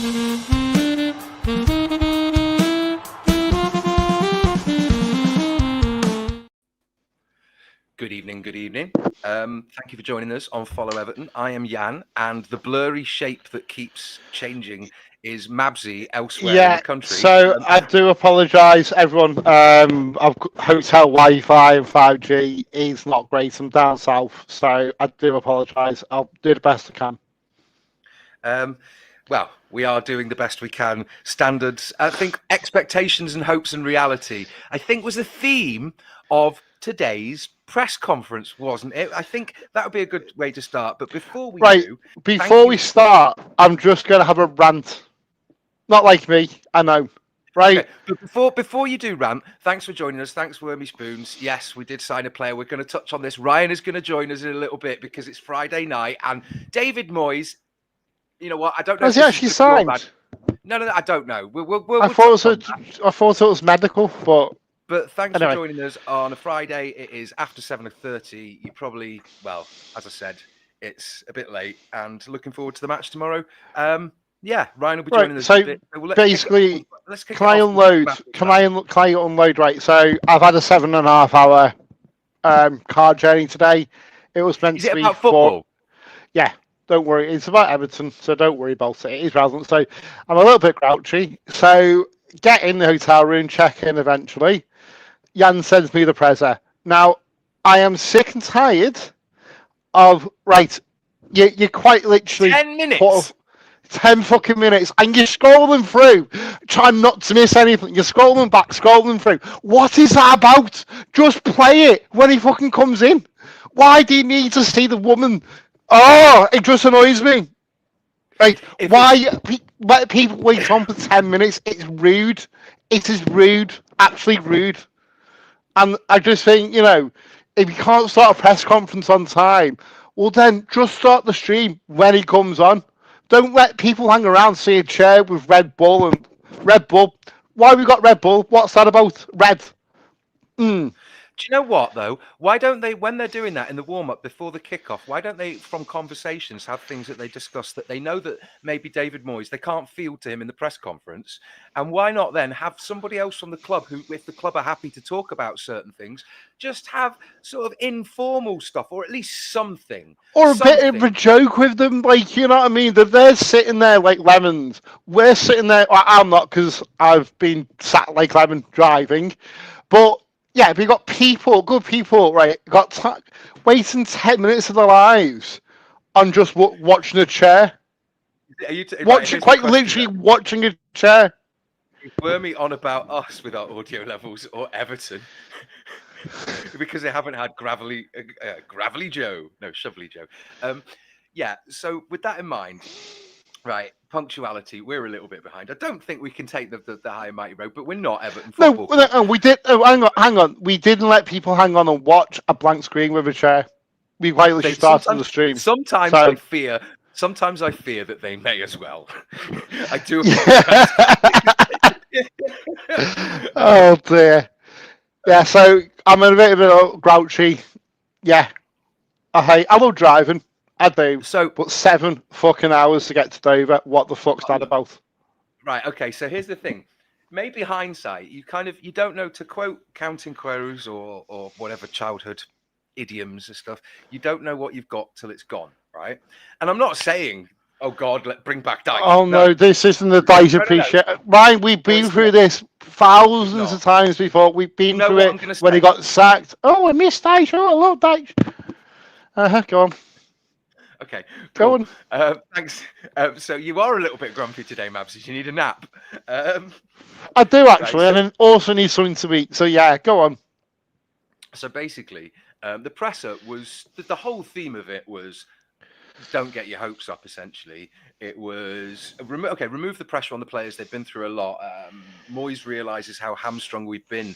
Good evening, good evening. Thank you for joining us on Follow Everton. I am Yann, and the blurry shape that keeps changing is Mabsy elsewhere in the country. So I do apologise, everyone. I've got hotel Wi-Fi and 5G is not great. I'm down south, so I do apologise. I'll do the best I can. Well, we are doing the best we can. Standards, I think, expectations and hopes and reality, I think, was the theme of today's press conference, wasn't it? I think that would be a good way to start. But before we start, I'm just going to have a rant. Not like me, I know. Right. Okay. But before you do rant, thanks for joining us. Thanks, Wormy Spoons. Yes, we did sign a player. We're going to touch on this. Ryan is going to join us in a little bit because it's Friday night, and David Moyes. You know what? I don't know. Has he actually signed? No, I don't know. I thought it was medical, but. But thanks for joining us on a Friday. It is after 7:30. You probably, well, as I said, it's a bit late, and looking forward to the match tomorrow. Yeah, Ryan will be joining us. So basically, can I unload? Can I unload? Right. So I've had a 7.5 hour car journey today. It was meant to be about football. Yeah. Don't worry, it's about Everton, so don't worry about it. It is relevant. So I'm a little bit grouchy. So get in the hotel room, check in eventually. Yann sends me the presser. Now, I am sick and tired of, you're quite literally... 10 minutes? 10 fucking minutes, and you're scrolling through, trying not to miss anything. You're scrolling back, scrolling through. What is that about? Just play it when he fucking comes in. Why do you need to see the woman... Oh, it just annoys me. Right? Why let people wait on for 10 minutes? It's rude. It is rude. Actually rude. And I just think, if you can't start a press conference on time, well then just start the stream when he comes on. Don't let people hang around, see a chair with Red Bull and Red Bull. Why we got Red Bull? What's that about? Red. Do you know what, though? Why don't they, when they're doing that in the warm-up before the kickoff, why don't they, from conversations, have things that they discuss that they know that maybe David Moyes, they can't field to him in the press conference? And why not then have somebody else from the club who, if the club are happy to talk about certain things, just have sort of informal stuff, or at least something. Or a bit of a joke with them, you know what I mean? They're sitting there like lemons. We're sitting there, well, I'm not because I've been sat like lemon driving, but... Yeah, we got people, good people, right? Waiting 10 minutes of their lives on just watching a chair. Literally watching a chair. Were me on about us with our audio levels or Everton because they haven't had Gravelly Joe, no Shovelly Joe. Yeah. So with that in mind. Right, punctuality. We're a little bit behind. I don't think we can take the high and mighty road, but we're not Everton football. No, we did. Oh, hang on. We didn't let people hang on and watch a blank screen with a chair. We quietly started the stream. Sometimes I fear that they may as well. I do. Oh dear. Yeah. So I'm a bit of a grouchy. Yeah. I love driving. I do. But 7 fucking hours to get to Dover. What the fuck's that about? Right. Okay. So here's the thing. Maybe hindsight, you don't know, to quote Counting Crows or whatever childhood idioms and stuff. You don't know what you've got till it's gone. Right. And I'm not saying, oh God, bring back Dyche. Oh no, this isn't the Dyche appreciation. Ryan, we've been through this thousands of times before. We've been through it when he got sacked. Oh, I miss Dyche. Oh, I love Dyche. Go on. Okay, cool. Go on. Thanks. So you are a little bit grumpy today, Mabs. You need a nap. I do actually, and I also need something to eat. So yeah, go on. So basically, the presser was the whole theme of it was don't get your hopes up. Essentially, it was remove the pressure on the players. They've been through a lot. Moyes realizes how hamstrung we've been,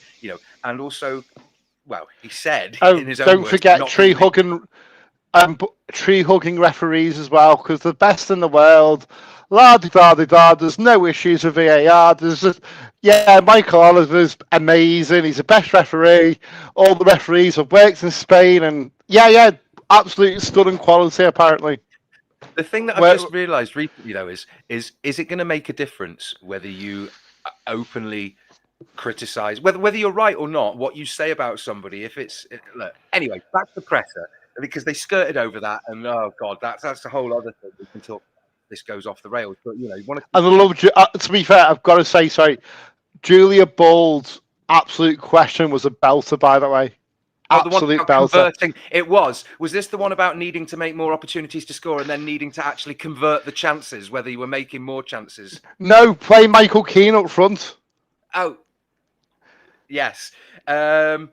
and also, well, he said in his own words, don't forget tree hugging referees as well, because the best in the world. La-di-da-di-da, there's no issues with VAR. There's just, Michael Oliver's amazing. He's the best referee. All the referees have worked in Spain, and absolute stunning quality apparently. The thing that I've Where- just realised recently, though, is it going to make a difference whether you openly criticize whether you're right or not, what you say about somebody? If it's look, anyway, back to the presser, because they skirted over that, and oh god, that's a whole other thing we can talk. This goes off the rails, but you want to. And I love. To be fair, I've got to say, sorry, Julia Ball's absolute question was a belter, by the way. Oh, the one Absolute about belter. converting. It was. Was this the one about needing to make more opportunities to score and then needing to actually convert the chances, whether you were making more chances? No, play Michael Keane up front. Oh, yes. Yeah,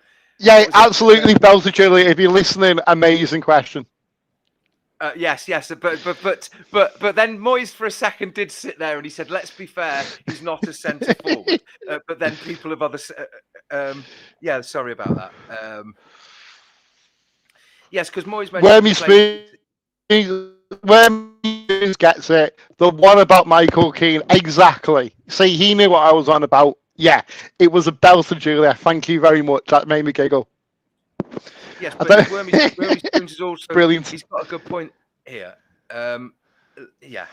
absolutely belter, Julia. If you're listening, amazing question. Yes, but then Moyes for a second did sit there and he said, "Let's be fair, he's not a centre forward." But then people of other, yeah, sorry about that. Yes, because Moyes mentioned where Moyes gets it, the one about Michael Keane, exactly. See, he knew what I was on about. Yeah, it was a belter, Julia. Thank you very much. That made me giggle. Yes, but Wormy Spoons is also brilliant. He's got a good point here. Yeah,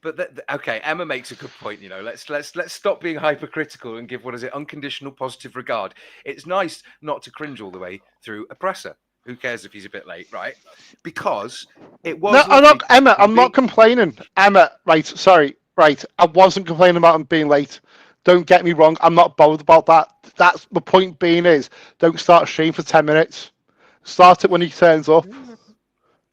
but okay, Emma makes a good point. Let's stop being hypercritical and give unconditional positive regard. It's nice not to cringe all the way through a presser. Who cares if he's a bit late, right? Because it was. No, Emma. I'm not complaining. Emma, right? Sorry, right. I wasn't complaining about him being late. Don't get me wrong. I'm not bothered about that. That's the point. Being is, don't start stream for 10 minutes. Start it when he turns up.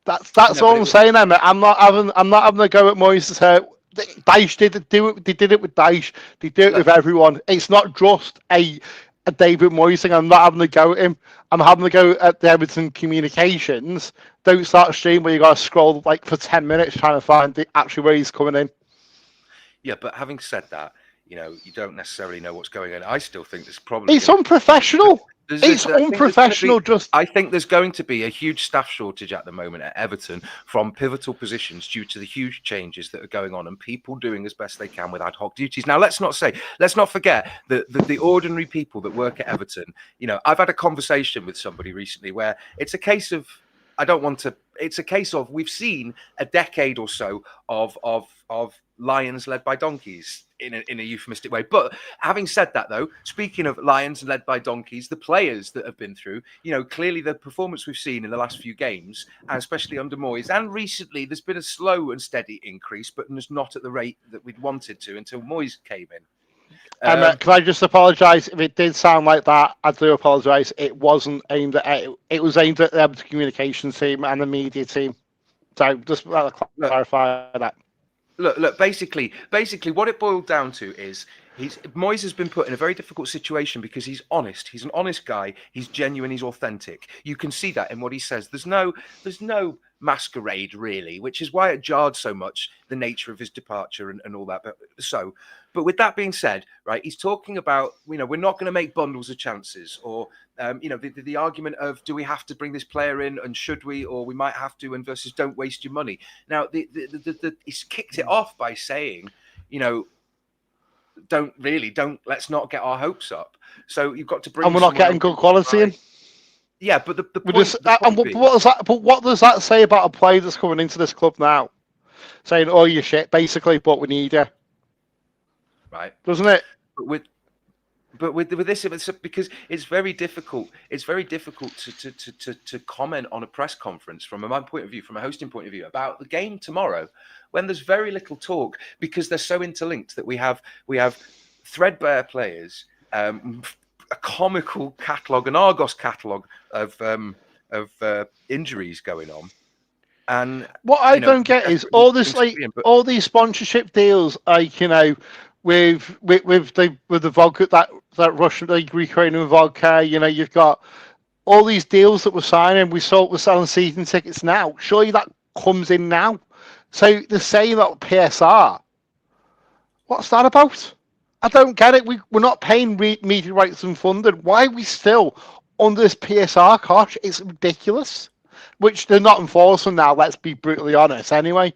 That's all I'm saying, Emma. I'm not having a go at Moyes. Dyche did do it. They did it with Dyche. They do it with everyone. It's not just a David Moyes thing. I'm not having a go at him. I'm having a go at the Everton communications. Don't start a stream where you got to scroll like for 10 minutes trying to find actually where he's coming in. Yeah, but having said that, you don't necessarily know what's going on. I still think there's probably it's unprofessional. It's unprofessional. I think there's going to be a huge staff shortage at the moment at Everton from pivotal positions due to the huge changes that are going on and people doing as best they can with ad hoc duties. Now, let's not forget the ordinary people that work at Everton. I've had a conversation with somebody recently where it's a case of we've seen a decade or so of lions led by donkeys in a euphemistic way. But having said that, though, speaking of lions led by donkeys, the players that have been through, clearly the performance we've seen in the last few games, and especially under Moyes, and recently there's been a slow and steady increase, but it's not at the rate that we'd wanted to until Moyes came in. Emma, can I just apologise if it did sound like that? I do apologise. It wasn't aimed at it was aimed at the communications team and the media team. So just clarify that. Look. Basically, what it boiled down to is Moyes has been put in a very difficult situation because he's honest. He's an honest guy. He's genuine. He's authentic. You can see that in what he says. There's no masquerade really, which is why it jarred so much, the nature of his departure and all that. But with that being said, right, he's talking about we're not going to make bundles of chances, or the argument of do we have to bring this player in and should we, or we might have to, and versus don't waste your money. Now he's kicked it off by saying let's not get our hopes up. So you've got to bring. And we're not getting good quality in. Yeah, but what does that say about a player that's coming into this club now, saying, "Oh, you're shit," basically, but we need you, right? Doesn't it? But with this, because it's very difficult. It's very difficult to comment on a press conference from my point of view, from a hosting point of view, about the game tomorrow, when there's very little talk because they're so interlinked that we have threadbare players. A comical catalogue, an Argos catalogue of injuries going on, and what I don't get is all this all these sponsorship deals, with the vodka, that Russian Ukrainian vodka. You've got all these deals that we're signing. We're selling season tickets now. Surely that comes in now. So they're saying that PSR. What's that about? I don't get it. We're not paying media rights and funded. Why are we still under this PSR cost? It's ridiculous. Which they're not enforcing now, let's be brutally honest, anyway.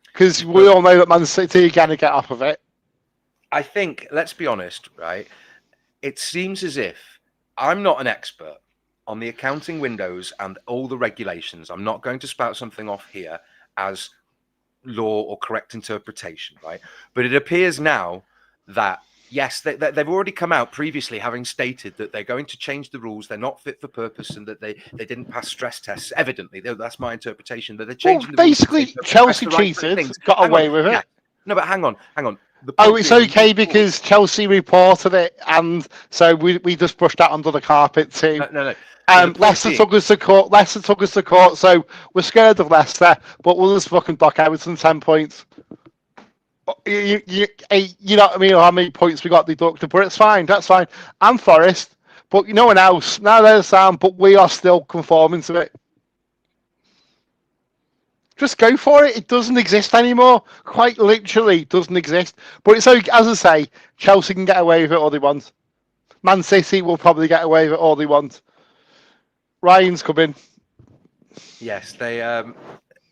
Because we all know that Man City are going to get off of it. I think, let's be honest, right? It seems as if I'm not an expert on the accounting windows and all the regulations. I'm not going to spout something off here as law or correct interpretation, right? But it appears now that yes, they've already come out previously having stated that they're going to change the rules. They're not fit for purpose, and that they didn't pass stress tests. Evidently, that's my interpretation. That they're changing the rules. Basically, Chelsea cheated, got away with it. Yeah. No, but hang on. It's okay because Chelsea reported it, and so we just brushed that under the carpet too. No. Leicester took us to court. So we're scared of Leicester, but we'll just fucking dock Everton 10 points. You know what I mean? How many points we got deducted? But it's fine. That's fine. And Forest, but no one else. Now they're sound, but we are still conforming to it. Just go for it. It doesn't exist anymore. Quite literally doesn't exist. But it's okay. As I say, Chelsea can get away with it all they want. Man City will probably get away with it all they want. Ryan's coming. Yes, they.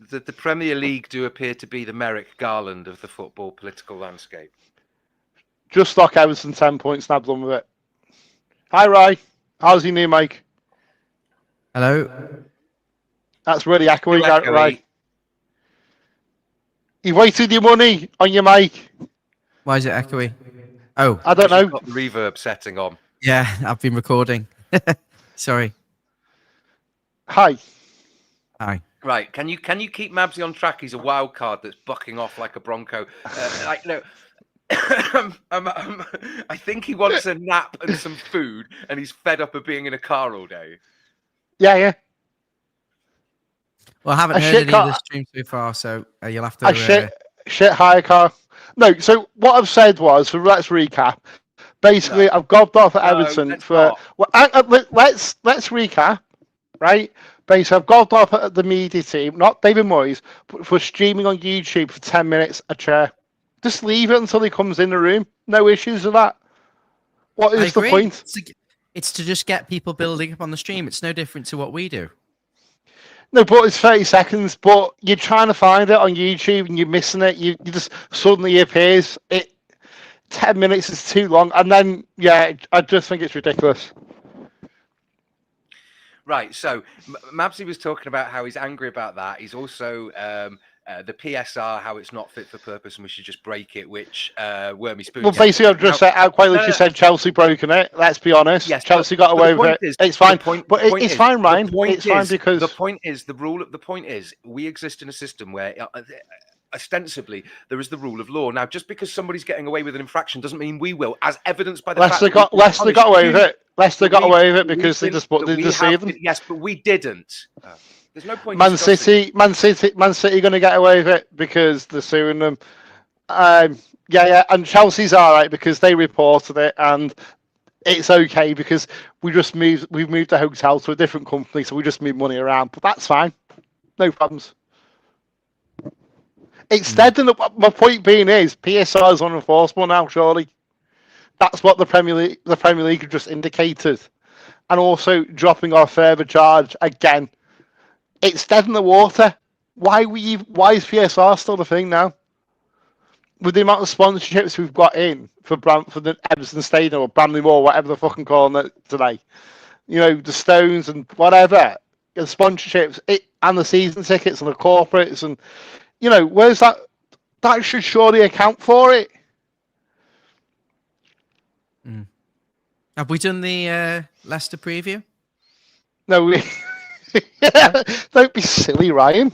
The Premier League do appear to be the Merrick Garland of the football political landscape. Just stock Everton 10 points, nab them with it. Hi, Ryan. How's your new mic? Hello. That's really echoey, Ryan. You wasted your money on your mic. Why is it echoey? Oh, I don't know. You've got the reverb setting on. Yeah, I've been recording. Sorry. Hi. Right, can you keep Mabsy on track? He's a wild card that's bucking off like a bronco. I think he wants a nap and some food, and he's fed up of being in a car all day. Yeah. Well, I haven't heard any of the stream so far, so you'll have to. Shit hire car. No, so what I've said was, so let's recap. Basically, I've gobbed off at Everton for. Well, let's recap, right? Basically, I've gobbed off at the media team, not David Moyes, but for streaming on YouTube for 10 minutes a chair. Just leave it until he comes in the room. No issues with that. What is the point? It's to just get people building up on the stream. It's no different to what we do. No, but it's 30 seconds, but you're trying to find it on YouTube and you're missing it. You just suddenly appears. 10 minutes is too long. And then, yeah, I just think it's ridiculous. Right, so Mabsy was talking about how he's angry about that. He's also the PSR, how it's not fit for purpose and we should just break it, which Wormy Spoon... Well, basically, I've just said, quite literally said Chelsea broken it. Let's be honest. Yes, Chelsea got away with it. It's fine. It's fine, Ryan. It's fine because... The point is, we exist in a system where... ostensibly, there is the rule of law. Now, just because somebody's getting away with an infraction doesn't mean we will, as evidenced by the Leicester fact that Leicester got away with it. Leicester got away with it because they just deceived them. Yes, but we didn't. There's no point. Man City going to get away with it because they're suing them. Yeah, and Chelsea's all right because they reported it, and it's okay because we've moved the hotel to a different company, so we just move money around. But that's fine, no problems. Instead, my point being is PSR is unenforceable now. Surely, that's what the Premier League have just indicated, and also dropping our further charge again. It's dead in the water. Why is PSR still the thing now? With the amount of sponsorships we've got in for the Everton Stadium or Bramley Moor, whatever they're fucking calling it today, you know, the Stones and whatever, the sponsorships, and the season tickets and the corporates and. You know, where's that? That should surely account for it. Have we done the Leicester preview? No, don't be silly, Ryan.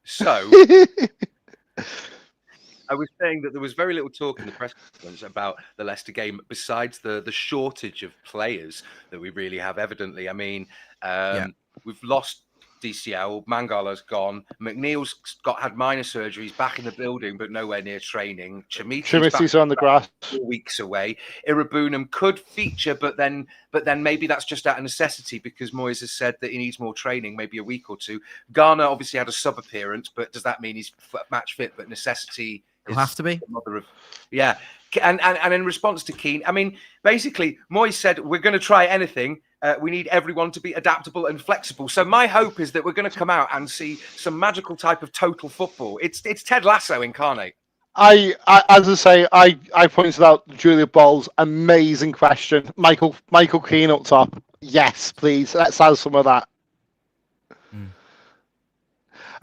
So, I was saying that there was very little talk in the press conference about the Leicester game besides the shortage of players that we really have, evidently. I mean, we've lost DCL, Mangala's gone, McNeil's had minor surgeries, back in the building but nowhere near training. Chimiti's on the grass, 4 weeks away. Irabunum could feature, but then maybe that's just out of necessity because Moyes has said that he needs more training, maybe a week or two. Garner obviously had a sub appearance, but does that mean he's match fit? But necessity will have to be. Yeah. And in response to Keane, I mean, basically, Moyes said we're going to try anything. We need everyone to be adaptable and flexible. So my hope is that we're going to come out and see some magical type of total football. It's Ted Lasso incarnate. As I say, I pointed out Julia Ball's amazing question. Michael Keane up top. Yes, please. Let's have some of that.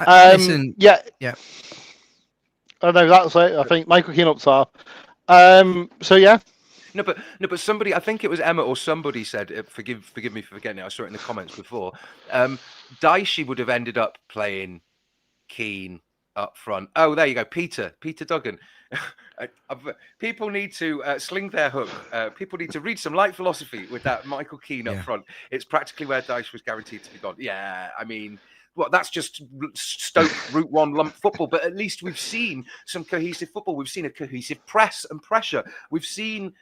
Listen, Yeah. yeah. Oh no, that's it. I think Michael Keane up top. So yeah. No, but somebody, I think it was Emma or somebody said, forgive me for forgetting it. I saw it in the comments before. Dicey would have ended up playing Keane up front. Oh, there you go, Peter Duggan. People need to sling their hook. People need to read some light philosophy with that Michael Keane up front. It's practically where Dyche was guaranteed to be gone. Yeah, I mean, well, that's just Stoke Route 1 lump football, but at least we've seen some cohesive football. We've seen a cohesive press and pressure. We've seen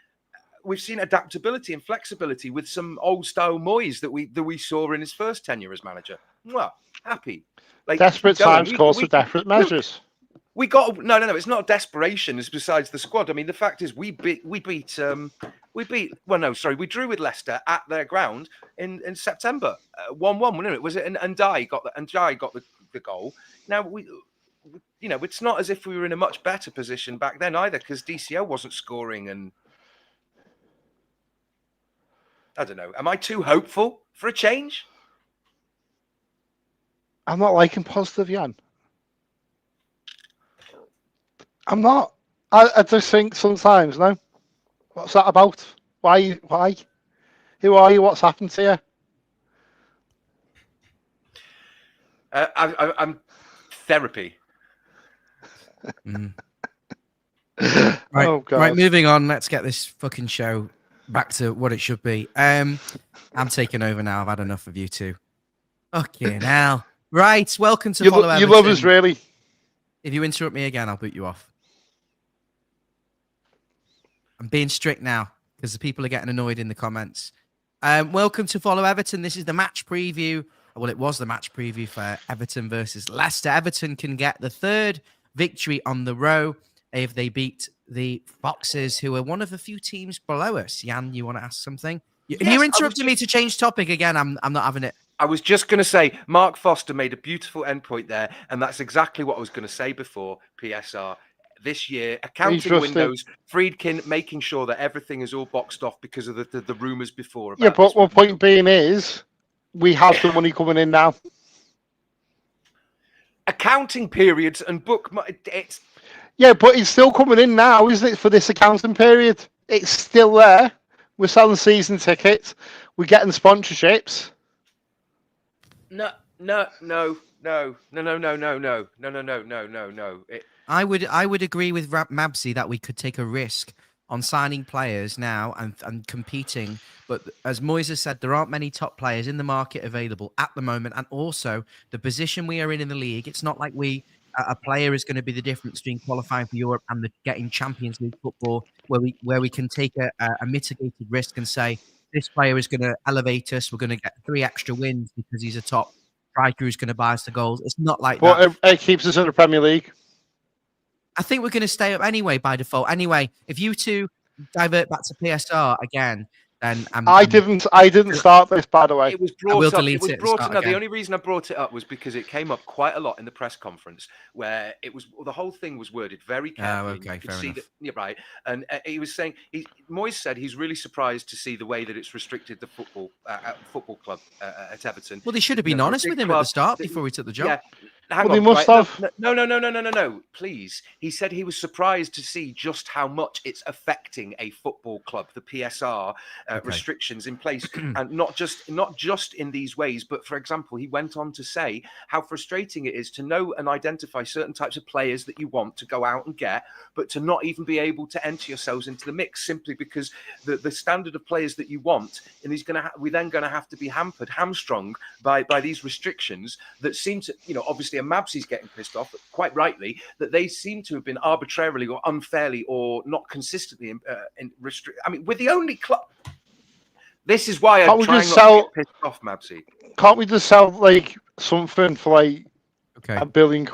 adaptability and flexibility with some old style Moyes that we saw in his first tenure as manager. Well, happy. Like, desperate times calls for desperate measures. We got no. It's not desperation. It's besides the squad. I mean, the fact is, we drew with Leicester at their ground in September, 1-1, wasn't it? Was it? And Dye got the goal. Now it's not as if we were in a much better position back then either, because DCL wasn't scoring, and I don't know. Am I too hopeful for a change? I'm not liking positive, Yann. I'm not. I just think sometimes, no. What's that about? Why? Who are you? What's happened to you? I'm therapy. Right, Oh, God. right. Moving on. Let's get this fucking show back to what it should be. I'm taking over now. I've had enough of you two. Okay, now. Right. Welcome to Follow Everton. You love us, really. If you interrupt me again, I'll boot you off. I'm being strict now because the people are getting annoyed in the comments. Welcome to Follow Everton. This is the match preview. Well, it was the match preview for Everton versus Leicester. Everton can get the third victory on the row if they beat the Foxes, who are one of the few teams below us. Yann, you want to ask something? Yes, you interrupted me to change topic again. I'm not having it. I was just going to say, Mark Foster made a beautiful endpoint there, and that's exactly what I was going to say before PSR. This year, accounting windows, Friedkin making sure that everything is all boxed off because of the rumours before. About but one point being is, we have the money coming in now. Accounting periods and it's... Yeah, but it's still coming in now, isn't it, for this accounting period? It's still there. We're selling season tickets. We're getting sponsorships. No. I would agree with Mabsy that we could take a risk on signing players now and competing. But as Moyes has said, there aren't many top players in the market available at the moment. And also the position we are in the league, it's not like a player is going to be the difference between qualifying for Europe and getting Champions League football, where we can take a mitigated risk and say, this player is going to elevate us. We're going to get 3 extra wins because he's a top striker who's going to buy us the goals. It's not like that. But it keeps us in the Premier League. I think we're going to stay up anyway by default. Anyway, if you two divert back to PSR again, then I didn't start this, by the way. It was brought up. No, the only reason I brought it up was because it came up quite a lot in the press conference, where the whole thing was worded very carefully. Oh, okay, fair enough. Right, and he was saying Moyes said he's really surprised to see the way that it's restricted the football club at Everton. Well, they should have been honest with him at the start before he took the job. Yeah. Hang on, they must have. No, please. He said he was surprised to see just how much it's affecting a football club, the PSR restrictions in place, and not just in these ways, but for example, he went on to say how frustrating it is to know and identify certain types of players that you want to go out and get, but to not even be able to enter yourselves into the mix simply because the standard of players that you want, and we're then going to have to be hamstrung by these restrictions that seem to, obviously, and Mabsy's getting pissed off, quite rightly, that they seem to have been arbitrarily or unfairly or not consistently restricted. I mean, we're the only club. This is why I'm trying not to get pissed off, Mabsy. Can't we just sell something for £1 billion?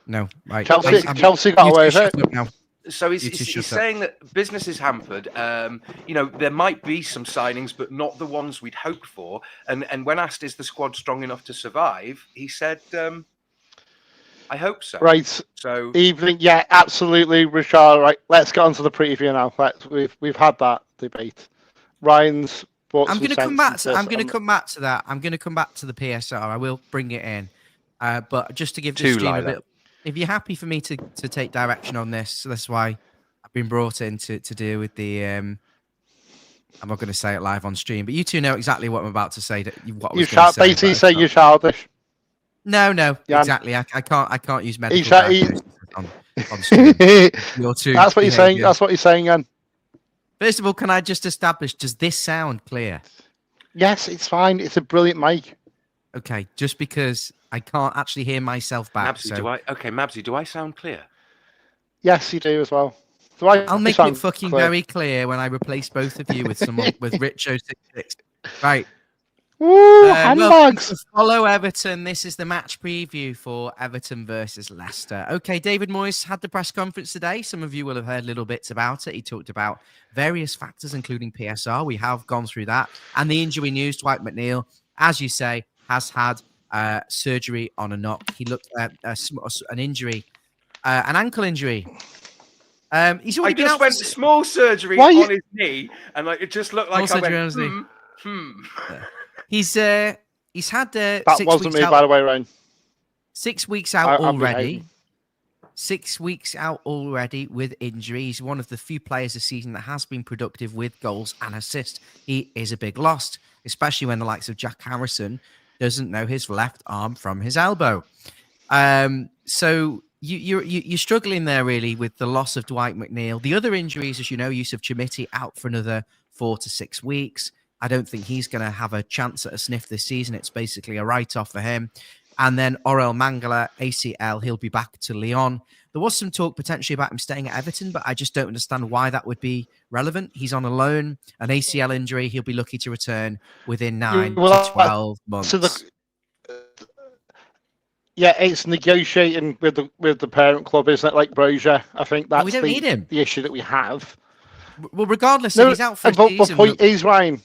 No, right. Chelsea got away with it. Now. So he's saying that business is hampered. There might be some signings, but not the ones we'd hoped for. And when asked, is the squad strong enough to survive? He said, I hope so. Right. So evening, yeah, absolutely, Richard. Right, let's get on to the preview now. We've had that debate. Ryan's. I'm going to come back to that. I'm going to come back to the PSR. I will bring it in. But just to give the Too stream a Lila. bit, if you're happy for me to take direction on this, so that's why I've been brought in to deal with the. I'm not going to say it live on stream, but you two know exactly what I'm about to say. What I was going to say. Basically say you're childish. No, Yann. exactly. I can't use medical He's- diagnosis on stream. You're too That's what you're saying. behaviour. That's what you're saying, Yann. First of all, can I just establish? Does this sound clear? Yes, it's fine. It's a brilliant mic. Okay, just because I can't actually hear myself back. Mabsy, So Mabsy, do I sound clear? Yes, you do as well. Do I I'll make sound it fucking clear? very clear when I replace both of you with someone with Rich066. Right. Woo, Welcome handbags. to Follow Everton. This is the match preview for Everton versus Leicester. Okay, David Moyes had the press conference today. Some of you will have heard little bits about it. He talked about various factors, including PSR. We have gone through that. And the injury news, Dwight McNeil, as you say, has had surgery on a knock. He looked at an injury, an ankle injury. He's already been just out went to small surgery Why on his knee, and like it just looked like Small I surgery on went, his knee. hmm. He's had That 6 wasn't weeks me, out. by the way, Ryan. 6 weeks out I'm already. behaving. 6 weeks out already with injury. He's one of the few players this season that has been productive with goals and assists. He is a big loss, especially when the likes of Jack Harrison doesn't know his left arm from his elbow. So you're struggling there really with the loss of Dwight McNeil. The other injuries, as you know, Yusuf Chamiti out for another 4 to 6 weeks. I don't think he's going to have a chance at a sniff this season. It's basically a write-off for him. And then Orel Mangala, ACL, he'll be back to Lyon. There was some talk potentially about him staying at Everton, but I just don't understand why that would be relevant. He's on a loan, an ACL injury. He'll be lucky to return within 9 to 12 months. Yeah, it's negotiating with the parent club, isn't it? Like Brozier, I think that's we don't need him. The issue that we have. Well, regardless, if he's out for a but season. Point is, Ryan.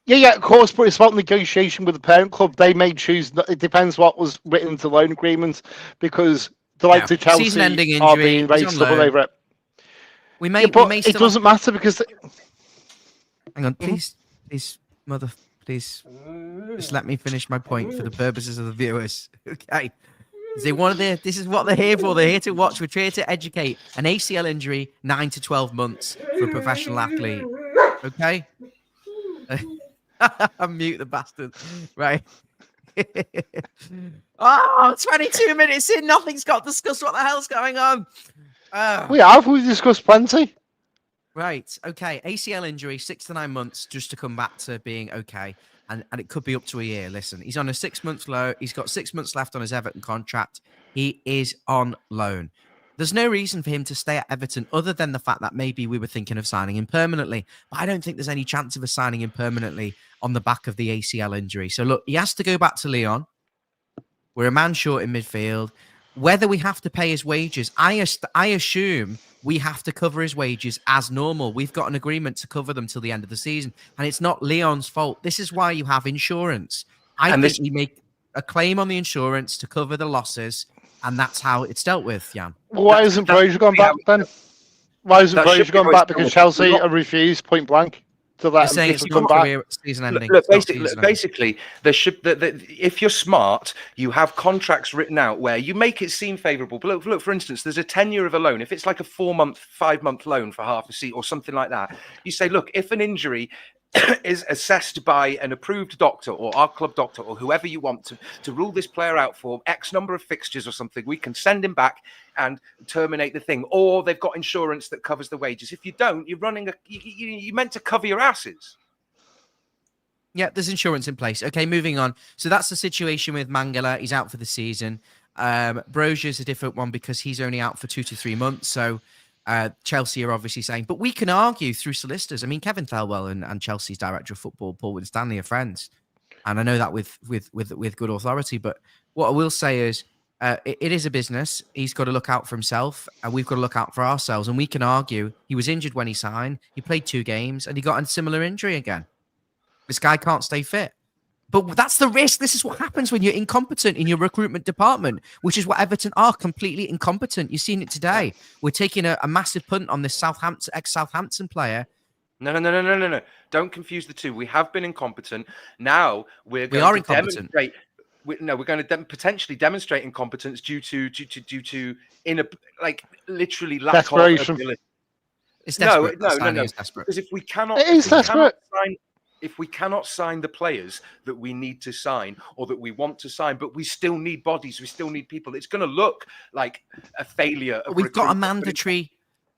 Yeah, of course, but it's about negotiation with the parent club. They may choose. It depends what was written into the loan agreement, because the likes of Chelsea season-ending are injury, being very he's on stubborn loan. over it. We may, Yeah, but we may it still doesn't matter because. Hang on, please, mother, please, just let me finish my point for the purposes of the viewers. Okay. This is what they're here for. They're here to watch. We're here to educate. An ACL injury, 9 to 12 months for a professional athlete. Okay. Mute the bastard. Right. 22 minutes in, nothing's got discussed. What the hell's going on? We've discussed plenty. Right. Okay. ACL injury, 6 to 9 months just to come back to being okay. And it could be up to a year. Listen, he's on a 6 month loan. He's got 6 months left on his Everton contract. He is on loan. There's no reason for him to stay at Everton other than the fact that maybe we were thinking of signing him permanently. But I don't think there's any chance of us signing him permanently on the back of the ACL injury. So look, he has to go back to Lyon. We're a man short in midfield. Whether we have to pay his wages, I assume we have to cover his wages as normal. We've got an agreement to cover them till the end of the season. And it's not Lyon's fault. This is why you have insurance. I think we make a claim on the insurance to cover the losses. And that's how it's dealt with, Yann. Why isn't Brozier gone back then? Why isn't Brozier gone back? Because Chelsea have refused point blank to let him come back. Season ending. Look, basically, there should. If you're smart, you have contracts written out where you make it seem favourable. But look, for instance, there's a tenure of a loan. If it's like a 4-month, 5-month loan for half a seat or something like that, you say, look, if an injury is assessed by an approved doctor or our club doctor or whoever you want to rule this player out for X number of fixtures or something, we can send him back and terminate the thing. Or they've got insurance that covers the wages. If you don't, you're running you're meant to cover your asses. Yeah, there's insurance in place. Okay, moving on. So that's the situation with Mangala. He's out for the season. Brozier's a different one because he's only out for 2 to 3 months. So Chelsea are obviously saying, but we can argue through solicitors. I mean, Kevin Thelwell and Chelsea's director of football, Paul Winstanley, are friends, and I know that with good authority. But what I will say is, it is a business. He's got to look out for himself, and we've got to look out for ourselves. And we can argue he was injured when he signed. He played 2 games, and he got a similar injury again. This guy can't stay fit. But that's the risk. This is what happens when you're incompetent in your recruitment department, which is what Everton are, completely incompetent. You've seen it today. We're taking a massive punt on this ex-Southampton player. No. Don't confuse the two. We have been incompetent. Now we are incompetent. demonstrate. we're going to potentially demonstrate incompetence due to literally lack Desperation. of ability. It's No. desperate. That signing is desperate. Because if we cannot, It is desperate. if we cannot sign the players that we need to sign or that we want to sign, but we still need bodies, we still need people, it's going to look like a failure. Of We've got a recruitment, mandatory,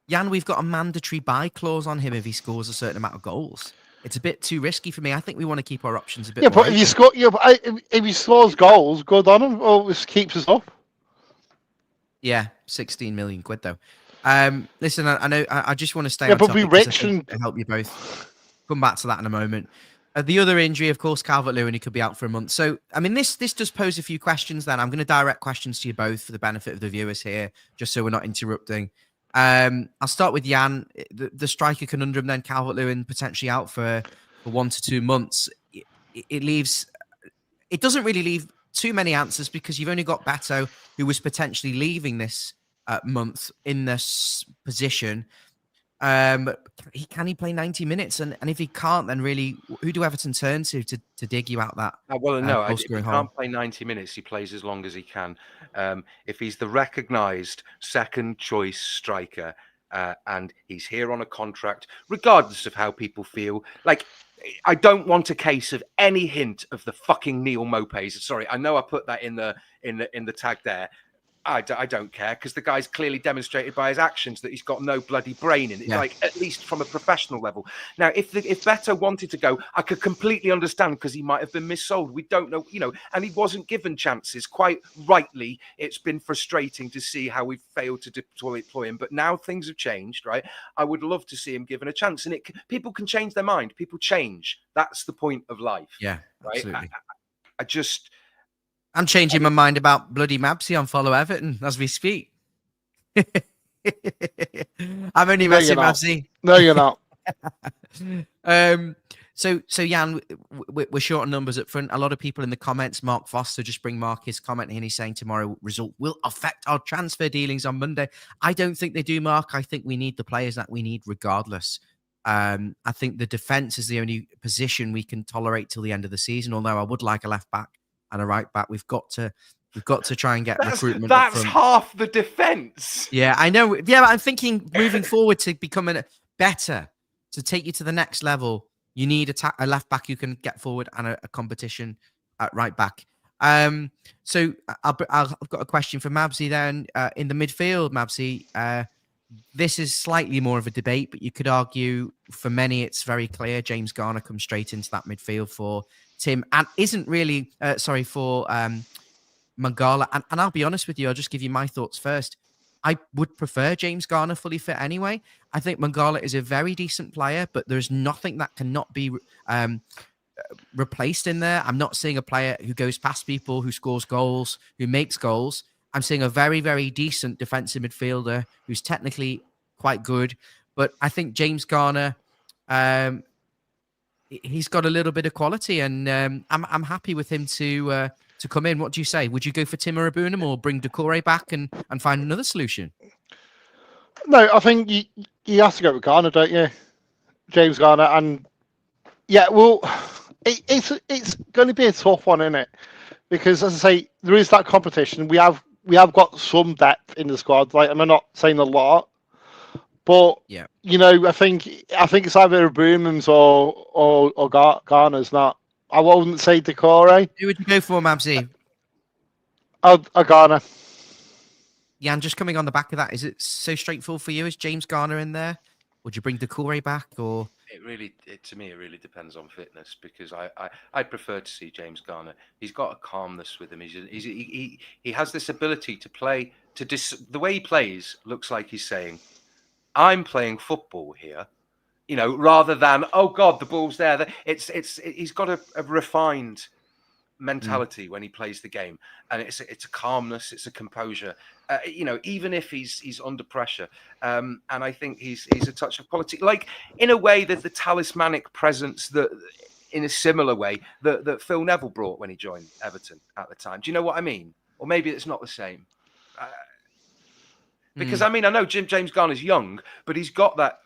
Yann. We've got a mandatory buy clause on him if he scores a certain amount of goals. It's a bit too risky for me. I think we want to keep our options a bit. Yeah, but if you score, if he scores goals, good on him. Or this keeps us up. Yeah, 16 million quid though. Listen, I know. I just want to stay. Yeah, on but be topic 'cause I rich think it'll help you both. Come back to that in a moment. The other injury, of course, Calvert-Lewin, he could be out for a month. So, I mean, this does pose a few questions. Then I'm going to direct questions to you both for the benefit of the viewers here, just so we're not interrupting. I'll start with Yann. The striker conundrum. Then Calvert-Lewin potentially out for 1 to 2 months. It leaves. It doesn't really leave too many answers because you've only got Beto, who was potentially leaving this month in this position. Can he play 90 minutes? And if he can't, then really, who do Everton turn to dig you out that? If he can't play 90 minutes, he plays as long as he can. If he's the recognised second choice striker and he's here on a contract, regardless of how people feel, like I don't want a case of any hint of the fucking Neal Maupay. Sorry, I know I put that in the tag there. I don't care because the guy's clearly demonstrated by his actions that he's got no bloody brain in it, like at least from a professional level. Now, if Beto wanted to go, I could completely understand because he might have been missold. We don't know, and he wasn't given chances. Quite rightly, it's been frustrating to see how we've failed to deploy him. But now things have changed, right? I would love to see him given a chance, and people can change their mind. People change. That's the point of life. Yeah, right. Absolutely. I'm changing my mind about bloody Mabsy on Follow Everton as we speak. I'm only messing, Mabsy. No, you're not. So Yann, we're short on numbers up front. A lot of people in the comments, Mark Foster, just bring Mark his comment in. He's saying tomorrow result will affect our transfer dealings on Monday. I don't think they do, Mark. I think we need the players that we need regardless. I think the defence is the only position we can tolerate till the end of the season, although I would like a left back and a right back. We've got to try and get recruitment. That's half the defence. Yeah, I know. Yeah, but I'm thinking moving forward to becoming better, to take you to the next level, you need a left back who can get forward and a competition at right back. So I've got a question for Mabsy then. In the midfield, Mabsy, this is slightly more of a debate, but you could argue for many it's very clear James Garner comes straight into that midfield for Tim and isn't really for Mangala. And I'll be honest with you, I'll just give you my thoughts first. I would prefer James Garner fully fit anyway. I think Mangala is a very decent player, but there's nothing that cannot be replaced in there. I'm not seeing a player who goes past people, who scores goals, who makes goals. I'm seeing a very, very decent defensive midfielder who's technically quite good. But I think James Garner, he's got a little bit of quality, and I'm happy with him to come in. What do you say? Would you go for Tim Arabunam or bring Doucouré back and find another solution? No, I think you have to go with Garner, don't you? James Garner. And yeah, well, it's going to be a tough one, isn't it? Because as I say, there is that competition. We have got some depth in the squad. Like, I'm not saying a lot, but yeah, I think it's either Boomans or Garner's. Not. I wouldn't say Doucouré. Who would you go for, Mabsy? A Garner. Yann, just coming on the back of that, is it so straightforward for you? Is James Garner in there? Would you bring Doucouré back, or? To me, it really depends on fitness, because I prefer to see James Garner. He's got a calmness with him. He has this ability to play the way he plays looks like he's saying, "I'm playing football here," rather than, "Oh God, the ball's there." He's got a refined mentality when he plays the game, and it's a calmness, it's a composure. Even if he's under pressure, and I think he's a touch of quality. Like, in a way, there's the talismanic presence that, in a similar way, that Phil Neville brought when he joined Everton at the time. Do you know what I mean? Or maybe it's not the same. Because I know James Garner's young, but he's got that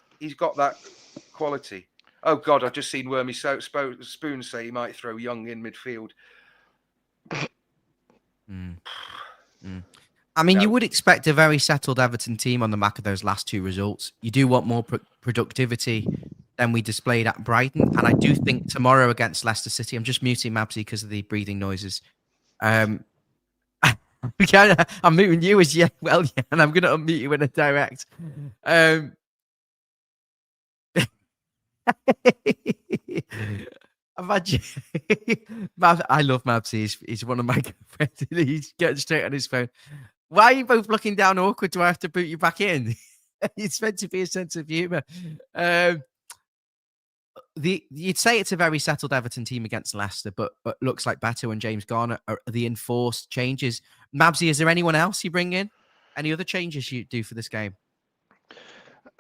quality. Oh God, I've just seen Wormy Spoon say he might throw Young in midfield. Mm. Mm. I mean, No. you would expect a very settled Everton team on the back of those last 2 results. You do want more productivity than we displayed at Brighton. And I do think tomorrow against Leicester City, I'm just muting Mabsy because of the breathing noises. Um, I'm muting you as well, yeah, and I'm going to unmute you in a direct. Imagine, I love Mabsy. He's one of my good friends. He's getting straight on his phone. Why are you both looking down awkward? Do I have to boot you back in? It's meant to be a sense of humour. You'd say it's a very settled Everton team against Leicester, but looks like Beto and James Garner are the enforced changes. Mabsy, is there anyone else you bring in? Any other changes you do for this game?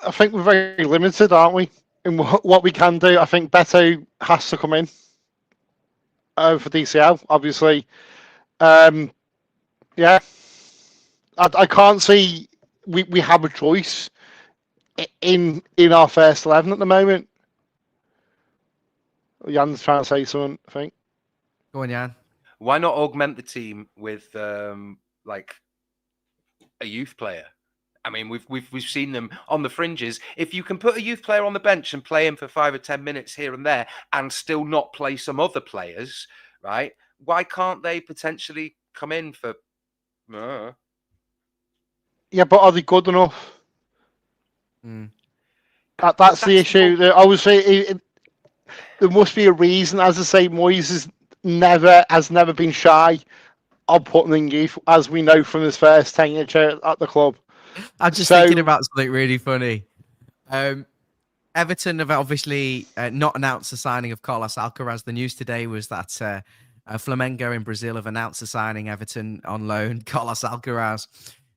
I think we're very limited, aren't we, in what we can do. I think Beto has to come in for DCL, obviously. Yeah, I can't see we have a choice in our first 11 at the moment. Yann's trying to say something, I think. Go on, Yann. Why not augment the team with like a youth player? I mean, we've seen them on the fringes. If you can put a youth player on the bench and play him for 5 or 10 minutes here and there, and still not play some other players, right? Why can't they potentially come in for? Yeah, but are they good enough? Mm. That's the issue. I would say there must be a reason. As I say, Moyes has never been shy of putting in youth, as we know from his first tenure at the club. I'm just thinking about something really funny. Everton have obviously not announced the signing of Carlos Alcaraz. The news today was that Flamengo in Brazil have announced the signing Everton on loan, Carlos Alcaraz.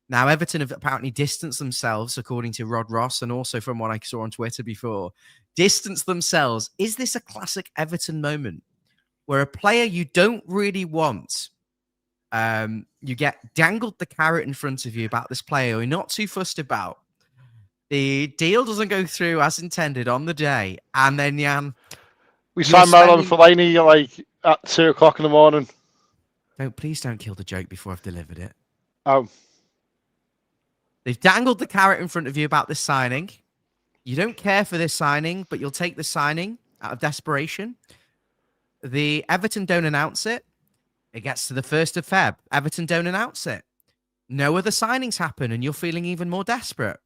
Now, Everton have apparently distanced themselves, according to Rod Ross, and also from what I saw on Twitter before, distanced themselves. Is this a classic Everton moment where a player you don't really want, you get dangled the carrot in front of you about this player you're not too fussed about, the deal doesn't go through as intended on the day, and then, Yann, we signed Marlon Fellaini like at 2 o'clock in the morning. Please don't kill the joke before I've delivered it. Oh. They've dangled the carrot in front of you about this signing. You don't care for this signing, but you'll take the signing out of desperation. The Everton don't announce it. It gets to the 1st of Feb. Everton don't announce it. No other signings happen, and you're feeling even more desperate.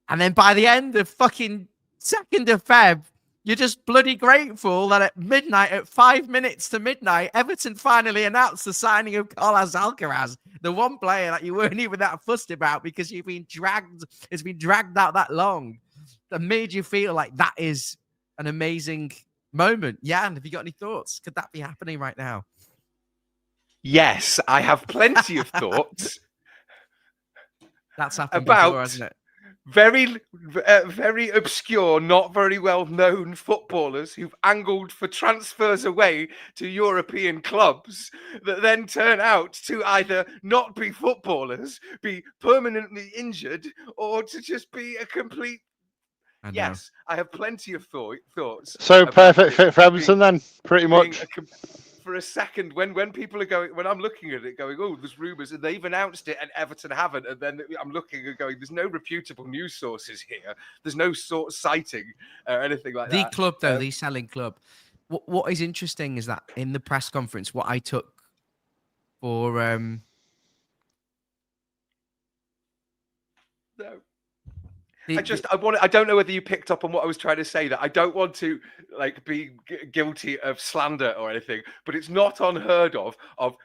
And then by the end of fucking 2nd of Feb, you're just bloody grateful that at midnight, at 5 minutes to midnight, Everton finally announced the signing of Carlos Alcaraz, the one player that you weren't even that fussed about because it's been dragged out that long. That made you feel like that is an amazing moment. Yann, have you got any thoughts? Could that be happening right now? Yes, I have plenty of thoughts. That's happened before, hasn't it? Very obscure, not very well known footballers who've angled for transfers away to European clubs that then turn out to either not be footballers, be permanently injured, or to just be a complete. Yes, I have plenty of thoughts. So perfect fit for Everton then, pretty much. For a second, when people are going, when I'm looking at it going, oh, there's rumours, and they've announced it and Everton haven't, and then I'm looking and going, there's no reputable news sources here. There's no sort of citing or anything like that. The club, though, the selling club. What is interesting is that in the press conference, what I took for... No. I don't know whether you picked up on what I was trying to say, that I don't want to be guilty of slander or anything, but it's not unheard of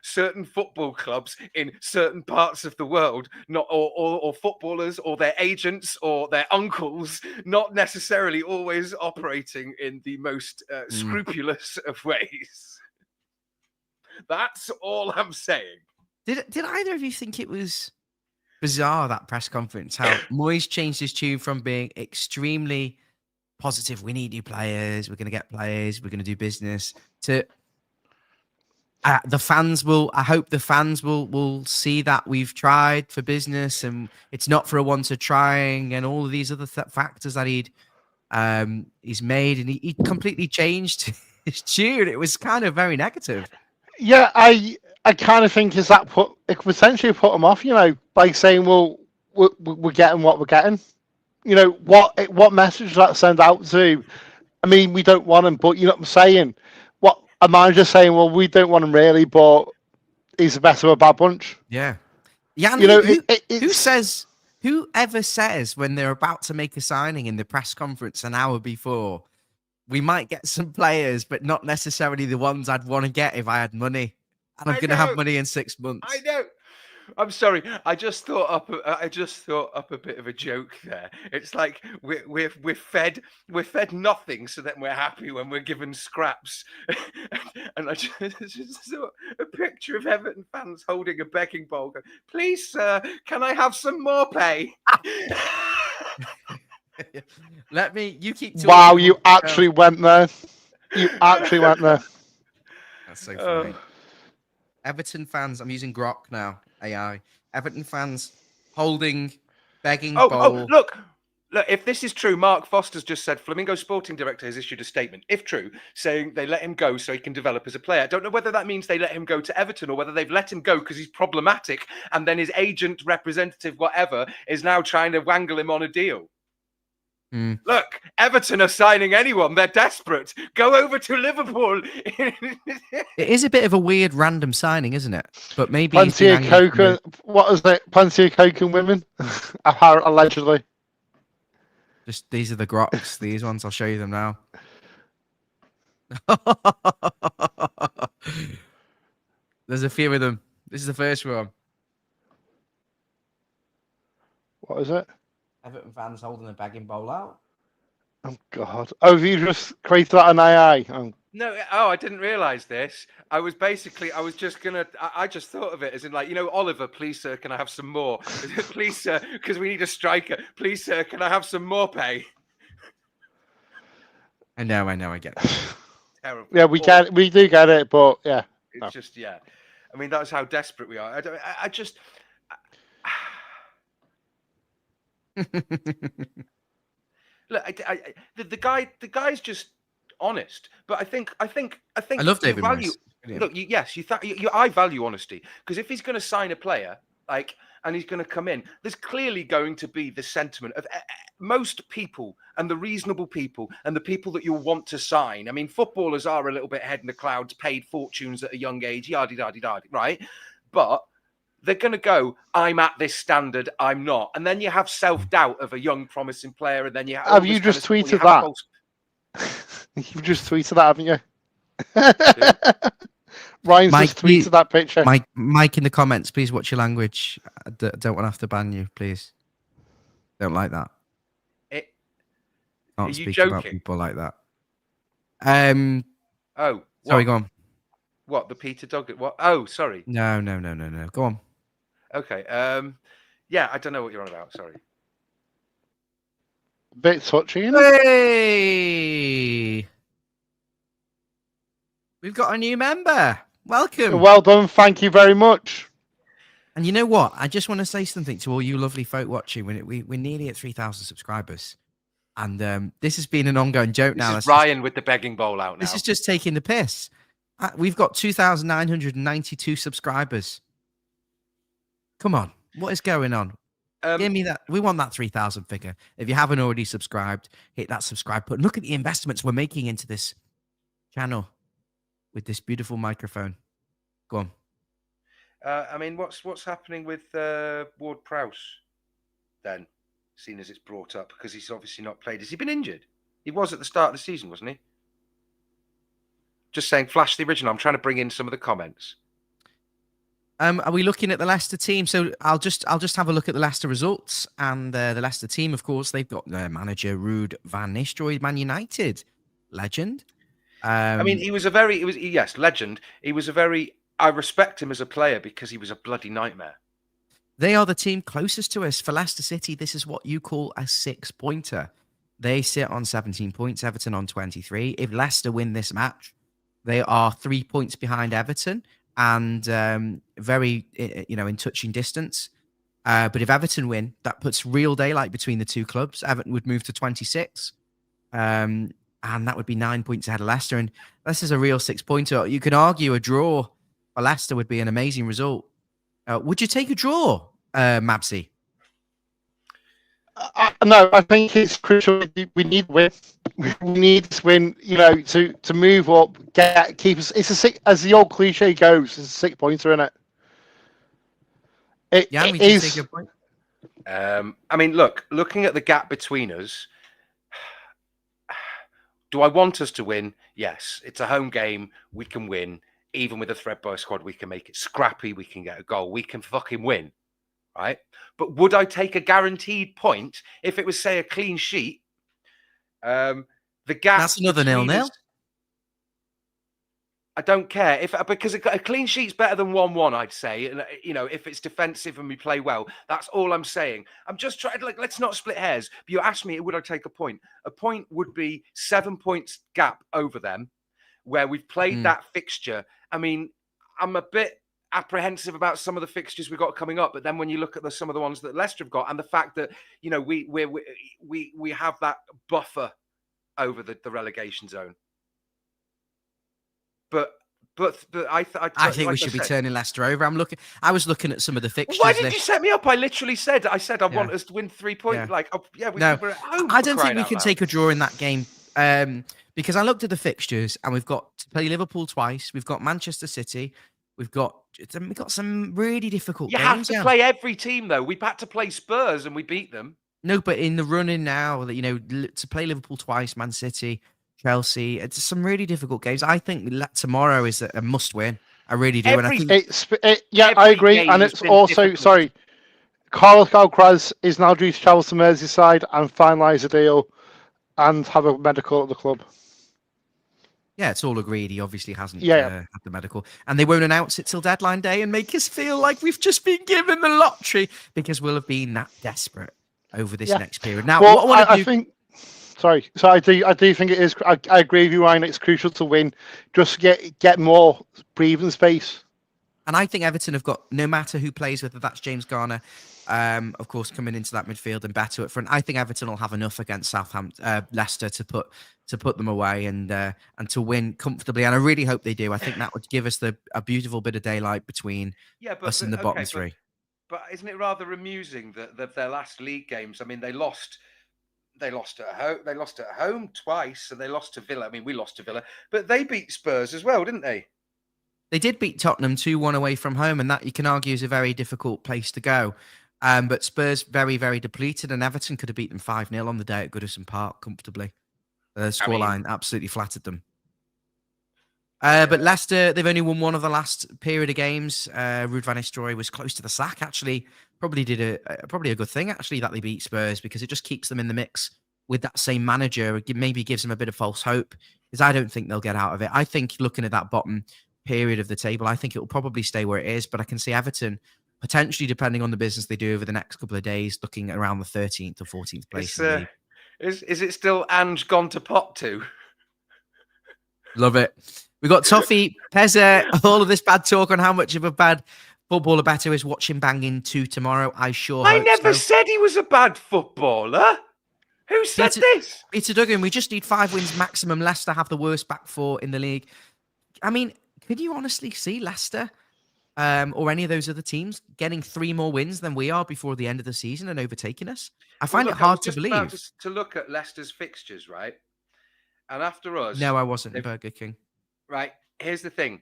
certain football clubs in certain parts of the world, or footballers or their agents or their uncles, not necessarily always operating in the most scrupulous of ways. That's all I'm saying. Did either of you think it was bizarre, that press conference, how Moyes changed his tune from being extremely positive, we need new players, we're going to get players, we're going to do business, to I hope the fans will see that we've tried for business and it's not for a want of trying, and all of these other factors that he's made, and he completely changed his tune. It was kind of very negative. Yeah, I I kind of think it could potentially put them off, by saying, well, we're getting what we're getting. What message does that send out to? I mean, we don't want him, but you know what I'm saying? What a manager saying, well, we don't want him really, but he's the best of a bad bunch. Yeah. Yann, whoever says when they're about to make a signing in the press conference an hour before, we might get some players, but not necessarily the ones I'd want to get if I had money. And I'm going to have money in 6 months. I know. I'm sorry. I just thought up a bit of a joke there. It's like we're fed nothing, so that we're happy when we're given scraps. And I just saw a picture of Everton fans holding a begging bowl. Going, please, sir, can I have some more pay? You keep talking. Wow, you actually went there. You actually went there. That's so funny. Everton fans, I'm using Grok now, AI. Everton fans holding, begging bowl. Oh, look, if this is true, Mark Foster's just said Flamingo sporting director has issued a statement, if true, saying they let him go so he can develop as a player. I don't know whether that means they let him go to Everton or whether they've let him go because he's problematic and then his agent, representative, whatever, is now trying to wangle him on a deal. Look, Everton are signing anyone. They're desperate. Go over to Liverpool. It is a bit of a weird random signing, isn't it? But maybe plenty of coke. What is it? Plenty of coke and women, allegedly. Just these are the Groks. These ones, I'll show you them now. There's a few of them. This is the first one. What is it? Everton fans holding a begging bowl out. Oh God! Oh, have you just created that on AI? No, I didn't realise this. I just thought of it as in Oliver, please sir, can I have some more? Please sir, because we need a striker. Please sir, can I have some more pay? I know, I get it. Terrible. Yeah, we do get it, but yeah. It's just, yeah. I mean, that's how desperate we are. I just... Look, the guy's just honest, but I think I love David Moyes. Look, I value honesty, because if he's going to sign a player and he's going to come in, there's clearly going to be the sentiment of most people and the reasonable people and the people that you'll want to sign. I mean, footballers are a little bit head in the clouds, paid fortunes at a young age, yada, right? But they're going to go, I'm at this standard, I'm not. And then you have self-doubt of a young, promising player. And then you have you just tweeted that? You've just tweeted that, haven't you? Ryan's just tweeted that picture. Mike, in the comments, please watch your language. I don't want to have to ban you, please. Don't like that. Can't speak about people like that. Oh. Sorry, go on. What, the Peter Doggett? What? Oh, sorry. No. Go on. Okay. Yeah, I don't know what you're on about. Sorry. A bit touchy, isn't it? Hey! We've got a new member. Welcome. Well done. Thank you very much. And you know what? I just want to say something to all you lovely folk watching. We're nearly at 3,000 subscribers. And this has been an ongoing joke now. This is Ryan with the begging bowl out now. This is just taking the piss. We've got 2,992 subscribers. Come on. What is going on? Give me that. We want that 3,000 figure. If you haven't already subscribed, hit that subscribe button. Look at the investments we're making into this channel with this beautiful microphone. Go on. I mean, what's happening with Ward-Prowse then, seeing as it's brought up? Because he's obviously not played. Has he been injured? He was at the start of the season, wasn't he? Just saying, flash the original. I'm trying to bring in some of the comments. Are we looking at the Leicester team? So I'll just have a look at the Leicester results, and the Leicester team, of course, they've got their manager Ruud van Nistelrooy, Man United legend. I mean, yes, legend. I respect him as a player because he was a bloody nightmare. They are the team closest to us. For Leicester City, this is what you call a 6-pointer. They sit on 17 points, Everton on 23. If Leicester win this match, they are 3 points behind Everton and very, in touching distance. But if Everton win, that puts real daylight between the two clubs. Everton would move to 26. And that would be 9 points ahead of Leicester. And this is a real 6-pointer. You can argue a draw for Leicester would be an amazing result. Would you take a draw, Mabsy? No, I think it's crucial. We need to win. We need to win. To move up, keep us. It's as the old cliche goes. It's a 6-pointer, isn't it? Yeah, we is. Take your point. I mean, looking at the gap between us, do I want us to win? Yes, it's a home game. We can win. Even with a threadbare squad, we can make it scrappy. We can get a goal. We can fucking win, right? But would I take a guaranteed point if it was, say, a clean sheet? The gap. That's another 0-0. I don't care because a clean sheet's better than 1-1, I'd say. And if it's defensive and we play well, that's all I'm saying. I'm just trying. Let's not split hairs. But you asked me, would I take a point? A point would be 7 points gap over them, where we've played that fixture. I mean, I'm a bit apprehensive about some of the fixtures we've got coming up, but then when you look at some of the ones that Leicester have got, and the fact that we have that buffer over the relegation zone. But I think we should be turning Leicester over. I was looking at some of the fixtures. Why did you set me up? I literally said I want us to win 3 points. Yeah. We're at home. I don't think we can take a draw in that game. Because I looked at the fixtures and we've got to play Liverpool twice. We've got Manchester City. We've got some really difficult games. You have to play every team, though. We've had to play Spurs and we beat them. No, but in the running now, to play Liverpool twice, Man City, Chelsea, it's some really difficult games. I think tomorrow is a must-win. I really do. I agree. And it's also, sorry, Carlos Alcaraz is now due to travel to Merseyside and finalise a deal and have a medical at the club. Yeah, it's all agreed. He obviously hasn't had the medical. And they won't announce it till deadline day and make us feel like we've just been given the lottery because we'll have been that desperate over this next period. Now, what I think... Sorry. So I do think it is... I agree with you, Ryan. It's crucial to win. Just get more breathing space. And I think Everton have got, no matter who plays, whether that's James Garner, of course, coming into that midfield and Beto at front, I think Everton will have enough against Leicester to put them away and to win comfortably. And I really hope they do. I think that would give us a beautiful bit of daylight between us and the bottom three. But isn't it rather amusing that their last league games? I mean, they lost at home. They lost at home twice, and they lost to Villa. I mean, we lost to Villa, but they beat Spurs as well, didn't they? They did beat Tottenham 2-1 away from home, and that you can argue is a very difficult place to go. But Spurs very, very depleted, and Everton could have beat them 5-0 on the day at Goodison Park comfortably. The scoreline absolutely flattered them. But Leicester, they've only won one of the last period of games. Ruud van Nistelrooy was close to the sack, actually. Probably did a good thing, actually, that they beat Spurs, because it just keeps them in the mix with that same manager. It maybe gives them a bit of false hope, because I don't think they'll get out of it. I think looking at that bottom period of the table, I think it will probably stay where it is, but I can see Everton potentially, depending on the business they do over the next couple of days, looking at around the 13th or 14th place. Is it still Ange gone to pot to? Love it. We got Toffee, Pezza, all of this bad talk on how much of a bad footballer Beto is watching Banging 2 tomorrow. I never said he was a bad footballer. Who said this? Peter Duggan, we just need 5 wins maximum. Leicester have the worst back four in the league. I mean, could you honestly see Leicester or any of those other teams getting 3 more wins than we are before the end of the season and overtaking us? I find it hard to believe. About to look at Leicester's fixtures, right? And after us... No, I wasn't in Burger King. Right, here's the thing.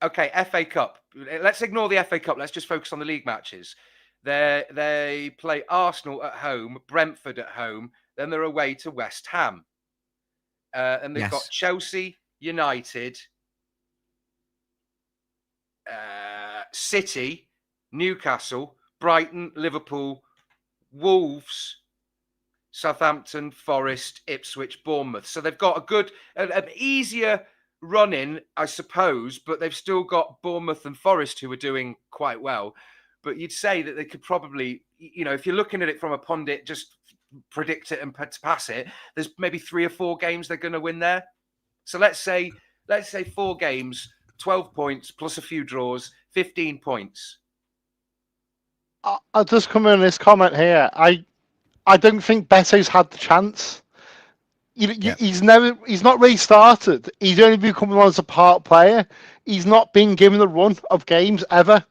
Okay, FA Cup. Let's ignore the FA Cup. Let's just focus on the league matches. They play Arsenal at home, Brentford at home, then they're away to West Ham. And they've got Chelsea, United, City, Newcastle, Brighton, Liverpool, Wolves, Southampton, Forest, Ipswich, Bournemouth. So they've got an easier run-in, I suppose, but they've still got Bournemouth and Forest who are doing quite well. But you'd say that they could probably, if you're looking at it from a pundit, just predict it and pass it, there's maybe 3 or 4 games they're going to win there. So let's say 4 games, 12 points plus a few draws, 15 points. I'll just come in this comment here. I don't think Beto's had the chance. He's not really started. He's only become on as a part player. He's not been given the run of games ever.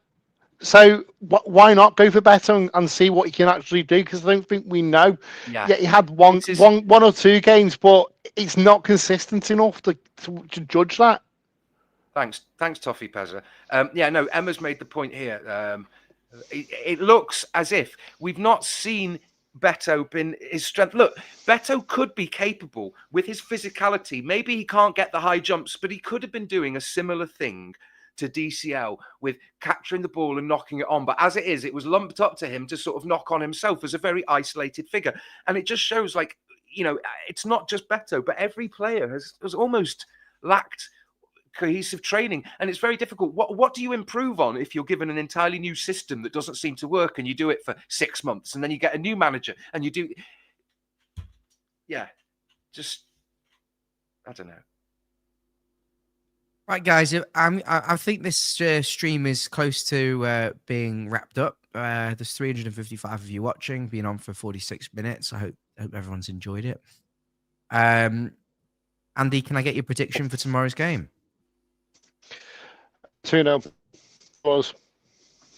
So why not go for Beto and see what he can actually do? Because I don't think we know. Yeah. Yeah, he had one or two games, but it's not consistent enough to judge that. Thanks, Toffee Pezza. No, Emma's made the point here. It looks as if we've not seen Beto been his strength. Look, Beto could be capable with his physicality. Maybe he can't get the high jumps, but he could have been doing a similar thing to DCL with capturing the ball and knocking it on. But as it is, it was lumped up to him to sort of knock on himself as a very isolated figure. And it just shows, like, it's not just Beto, but every player has almost lacked cohesive training, and it's very difficult. What do you improve on if you're given an entirely new system that doesn't seem to work, and you do it for 6 months, and then you get a new manager and you do, just I don't know. Right, guys, I think this stream is close to being wrapped up. There's 355 of you watching, been on for 46 minutes. I hope everyone's enjoyed it. Andy, can I get your prediction for tomorrow's game? 2-0. Was.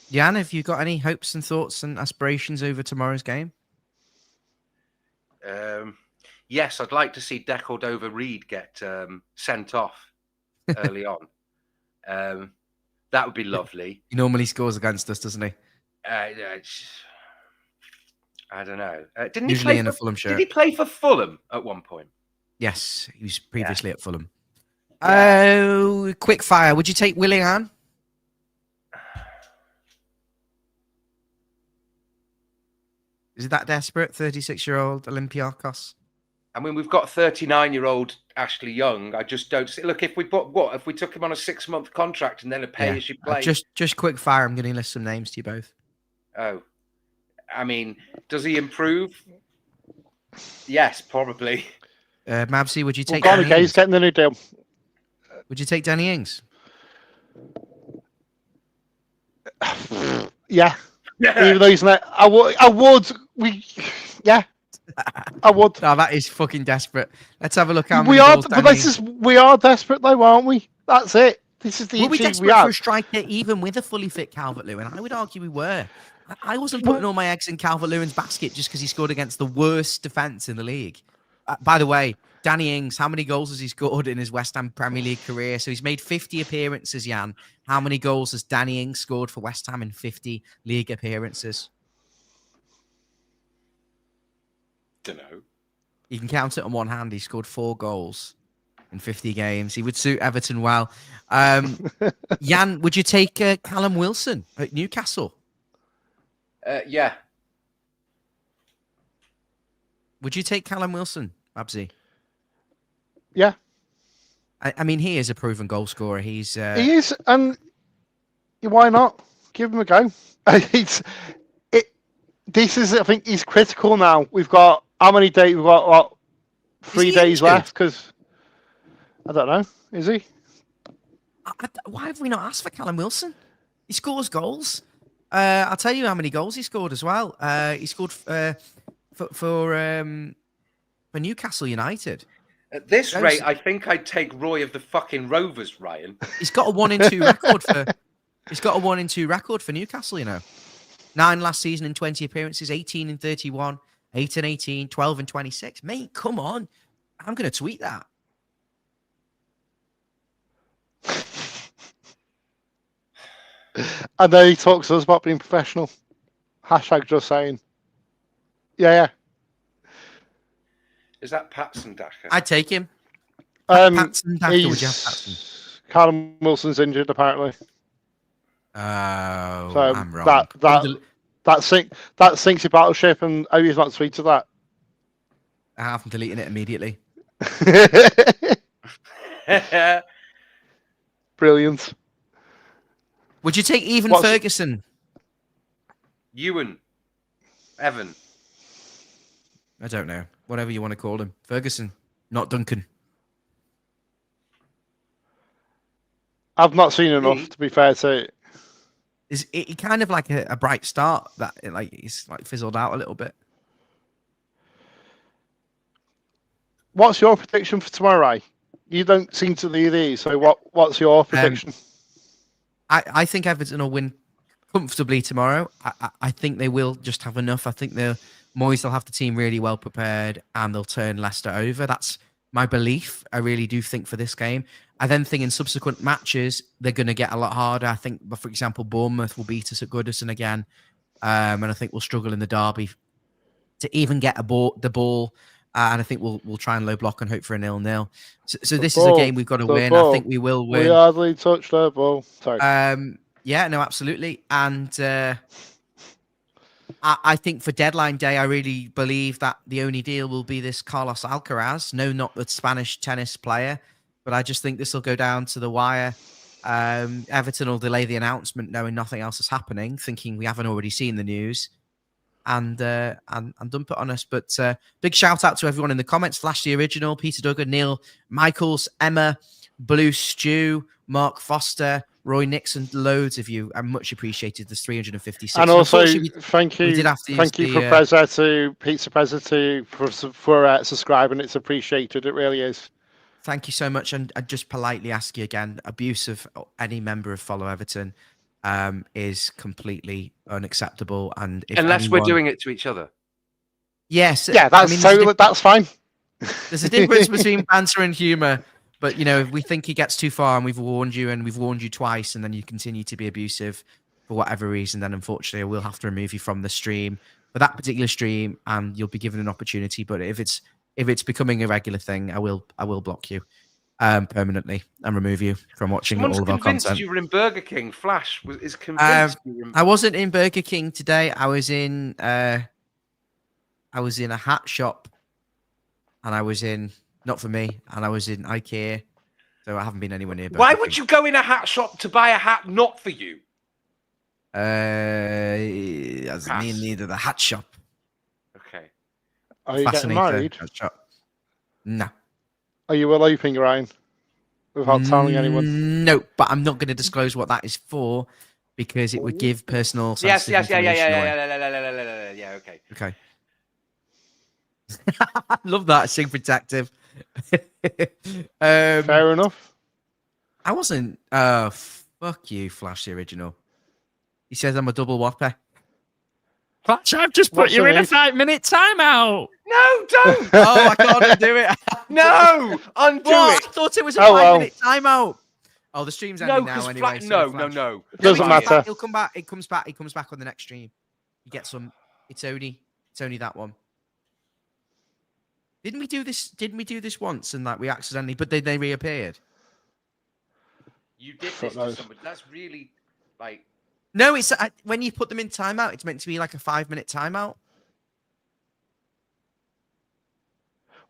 Yann, have you got any hopes and thoughts and aspirations over tomorrow's game? Yes, I'd like to see Decordova-Reid get sent off early on. That would be lovely. He normally scores against us, doesn't he? I don't know. Didn't Usually he play in a for, Fulham shirt. Did he play for Fulham at one point? Yes, he was previously at Fulham. Yeah. Oh, quick fire. Would you take Willian? Is it that desperate? 36-year-old Olympiakos. I mean, we've got 39-year-old Ashley Young. I just don't see. Look, if we took him on a 6-month contract and then a pay-as-you-play. Just quick fire. I'm going to list some names to you both. Oh, I mean, does he improve? Yes, probably. Mabsy, would you take? Danny Ings? He's getting the new deal. Would you take Danny Ings? Yeah. Even though he's not, I would. I would. Oh, that is fucking desperate. Let's have a look. How we are, but we are desperate though, aren't we? That's it. This is the issue desperate we have. For a striker, even with a fully fit Calvert-Lewin? I would argue we were. I wasn't putting all my eggs in Calvert-Lewin's basket just because he scored against the worst defense in the league. By the way, Danny Ings, how many goals has he scored in his West Ham Premier League career? So he's made 50 appearances, Yann. How many goals has Danny Ings scored for West Ham in 50 league appearances? Don't know. You can count it on one hand. He scored 4 goals in 50 games. He would suit Everton well. Yann, would you take Callum Wilson at Newcastle? Yeah. Would you take Callum Wilson, Babsy? Yeah. I mean, he is a proven goal scorer. He is, and why not? Give him a go. This is, I think, he's critical now. We've got how many days? We've got what, 3 days left? Because I don't know. Is he? Why have we not asked for Callum Wilson? He scores goals. I'll tell you how many goals he scored as well. He scored for Newcastle United. At this rate, I think I'd take Roy of the fucking Rovers, Ryan. He's got a 1-in-2 record for. He's got a 1-in-2 record for Newcastle. 9 last season in 20 appearances, 18 in 31, 8 in 18, 12 in 26. Mate, come on! I'm gonna tweet that. And then he talks to us about being professional. Hashtag just saying. Yeah. Is that Patson Daka? I'd take him. Patson Daka, would you have Patson? Callum Wilson's injured, apparently. Oh, so I'm wrong. That sinks your battleship, and he's not tweeted that. I have deleting it immediately. Brilliant. Would you take Ferguson? Ewan. Evan. I don't know. Whatever you want to call him. Ferguson, not Duncan. I've not seen enough, to be fair to it. Is it kind of like a bright start that he's like fizzled out a little bit? What's your prediction for tomorrow, Ray? you don't seem to do these. So what's your prediction? I think Everton will win comfortably tomorrow. I think they will just have enough. I think Moyes will have the team really well prepared and they'll turn Leicester over. That's my belief. I really do think for this game. I then think in subsequent matches, they're going to get a lot harder. I think, for example, Bournemouth will beat us at Goodison again. And I think we'll struggle in the derby to even get the ball. And I think we'll try and low block and hope for a 0-0. So this is a game we've got to win. I think we will win. We hardly touched the ball. Sorry. Yeah, no, absolutely. And I think for deadline day, I really believe that the only deal will be this Carlos Alcaraz. No, not the Spanish tennis player, but I just think this will go down to the wire. Everton will delay the announcement, knowing nothing else is happening, thinking we haven't already seen the news, and dump it on us. But big shout out to everyone in the comments: Flash the Original, Peter Duggan, Neil Michaels, Emma, Blue Stew, Mark Foster, Roy Nixon, loads of you. I'm much appreciated. There's 356. And also, thank you for Pizza Prezza for subscribing. It's appreciated. It really is. Thank you so much. And I just politely ask you again, abuse of any member of Follow Everton is completely unacceptable. And unless we're doing it to each other. Yes. Yeah, that's fine. There's a difference between banter and humour. But, if we think he gets too far and we've warned you twice and then you continue to be abusive for whatever reason, then unfortunately we'll have to remove you from the stream for that particular stream and you'll be given an opportunity. But if it's becoming a regular thing, I will block you permanently and remove you from watching all of our content. You were in Burger King. Flash is convinced. I wasn't in Burger King today. I was in a hat shop and I was in... Not for me. And I was in IKEA. So I haven't been anywhere near. Why would you go in a hat shop to buy a hat not for you? As me and neither the hat shop. Okay. Are you getting married? No. Are you eloping, Ryan? Without telling anyone? No, but I'm not going to disclose what that is for because it would give personal Yes, information yeah, okay. Okay. Love that, Sig Protective. Fair enough. I wasn't. Fuck you, Flash the Original. He says I'm a double whopper. Flash, I've just put you in a 5-minute timeout. No, don't. Oh, I can't undo it. No, undo it. I thought it was a 5-minute timeonie. Oh, the stream's ending now anyway. No. Doesn't matter. He'll come back. It comes back. He comes back on the next stream. You get some. It's only that one. Didn't we do this once and we accidentally, but they reappeared? You did this to somebody. That's really like... No, it's when you put them in timeout, it's meant to be like a 5-minute timeout.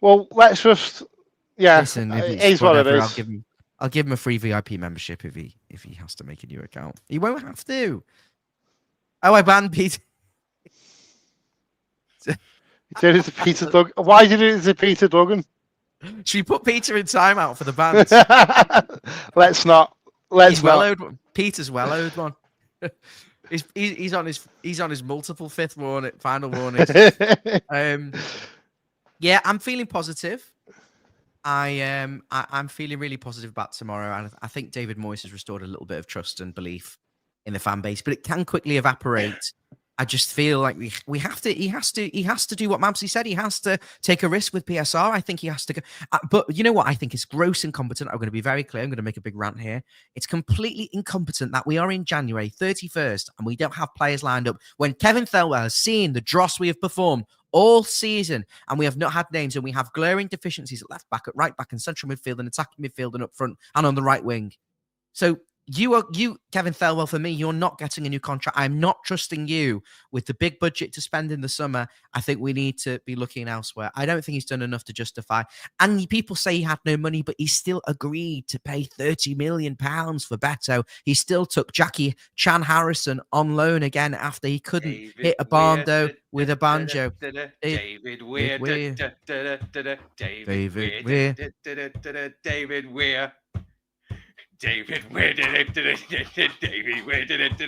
Well, let's just... Yeah, listen, it's what it is. I'll give him a free VIP membership if he has to make a new account. He won't have to. Oh, I banned Peter. Did it to Peter Duggan? Why did it to Peter Duggan? Should we put Peter in timeout for the bans? Let's not. Peter's well owed one. he's on his multiple final warnings. Yeah, I'm feeling positive. I'm feeling really positive about tomorrow, and I think David Moyes has restored a little bit of trust and belief in the fan base, but it can quickly evaporate. I just feel like he has to do what Mabsy said. He has to take a risk with PSR. I think he has to go. But you know what? I think it's gross incompetent. I'm going to be very clear. I'm going to make a big rant here. It's completely incompetent that we are in January 31st and we don't have players lined up when Kevin Thelwell has seen the dross we have performed all season and we have not had names and we have glaring deficiencies at left back, at right back, and central midfield and attacking midfield and up front and on the right wing. So you, Kevin Thelwell, for me, you're not getting a new contract. I'm not trusting you with the big budget to spend in the summer. I think we need to be looking elsewhere. I don't think he's done enough to justify. And people say he had no money, but he still agreed to pay £30 million for Beto. He still took Jackie Chan Harrison on loan again after he couldn't hit a bando with a banjo. David Weir. David Weir. David, where did it? David, where did it?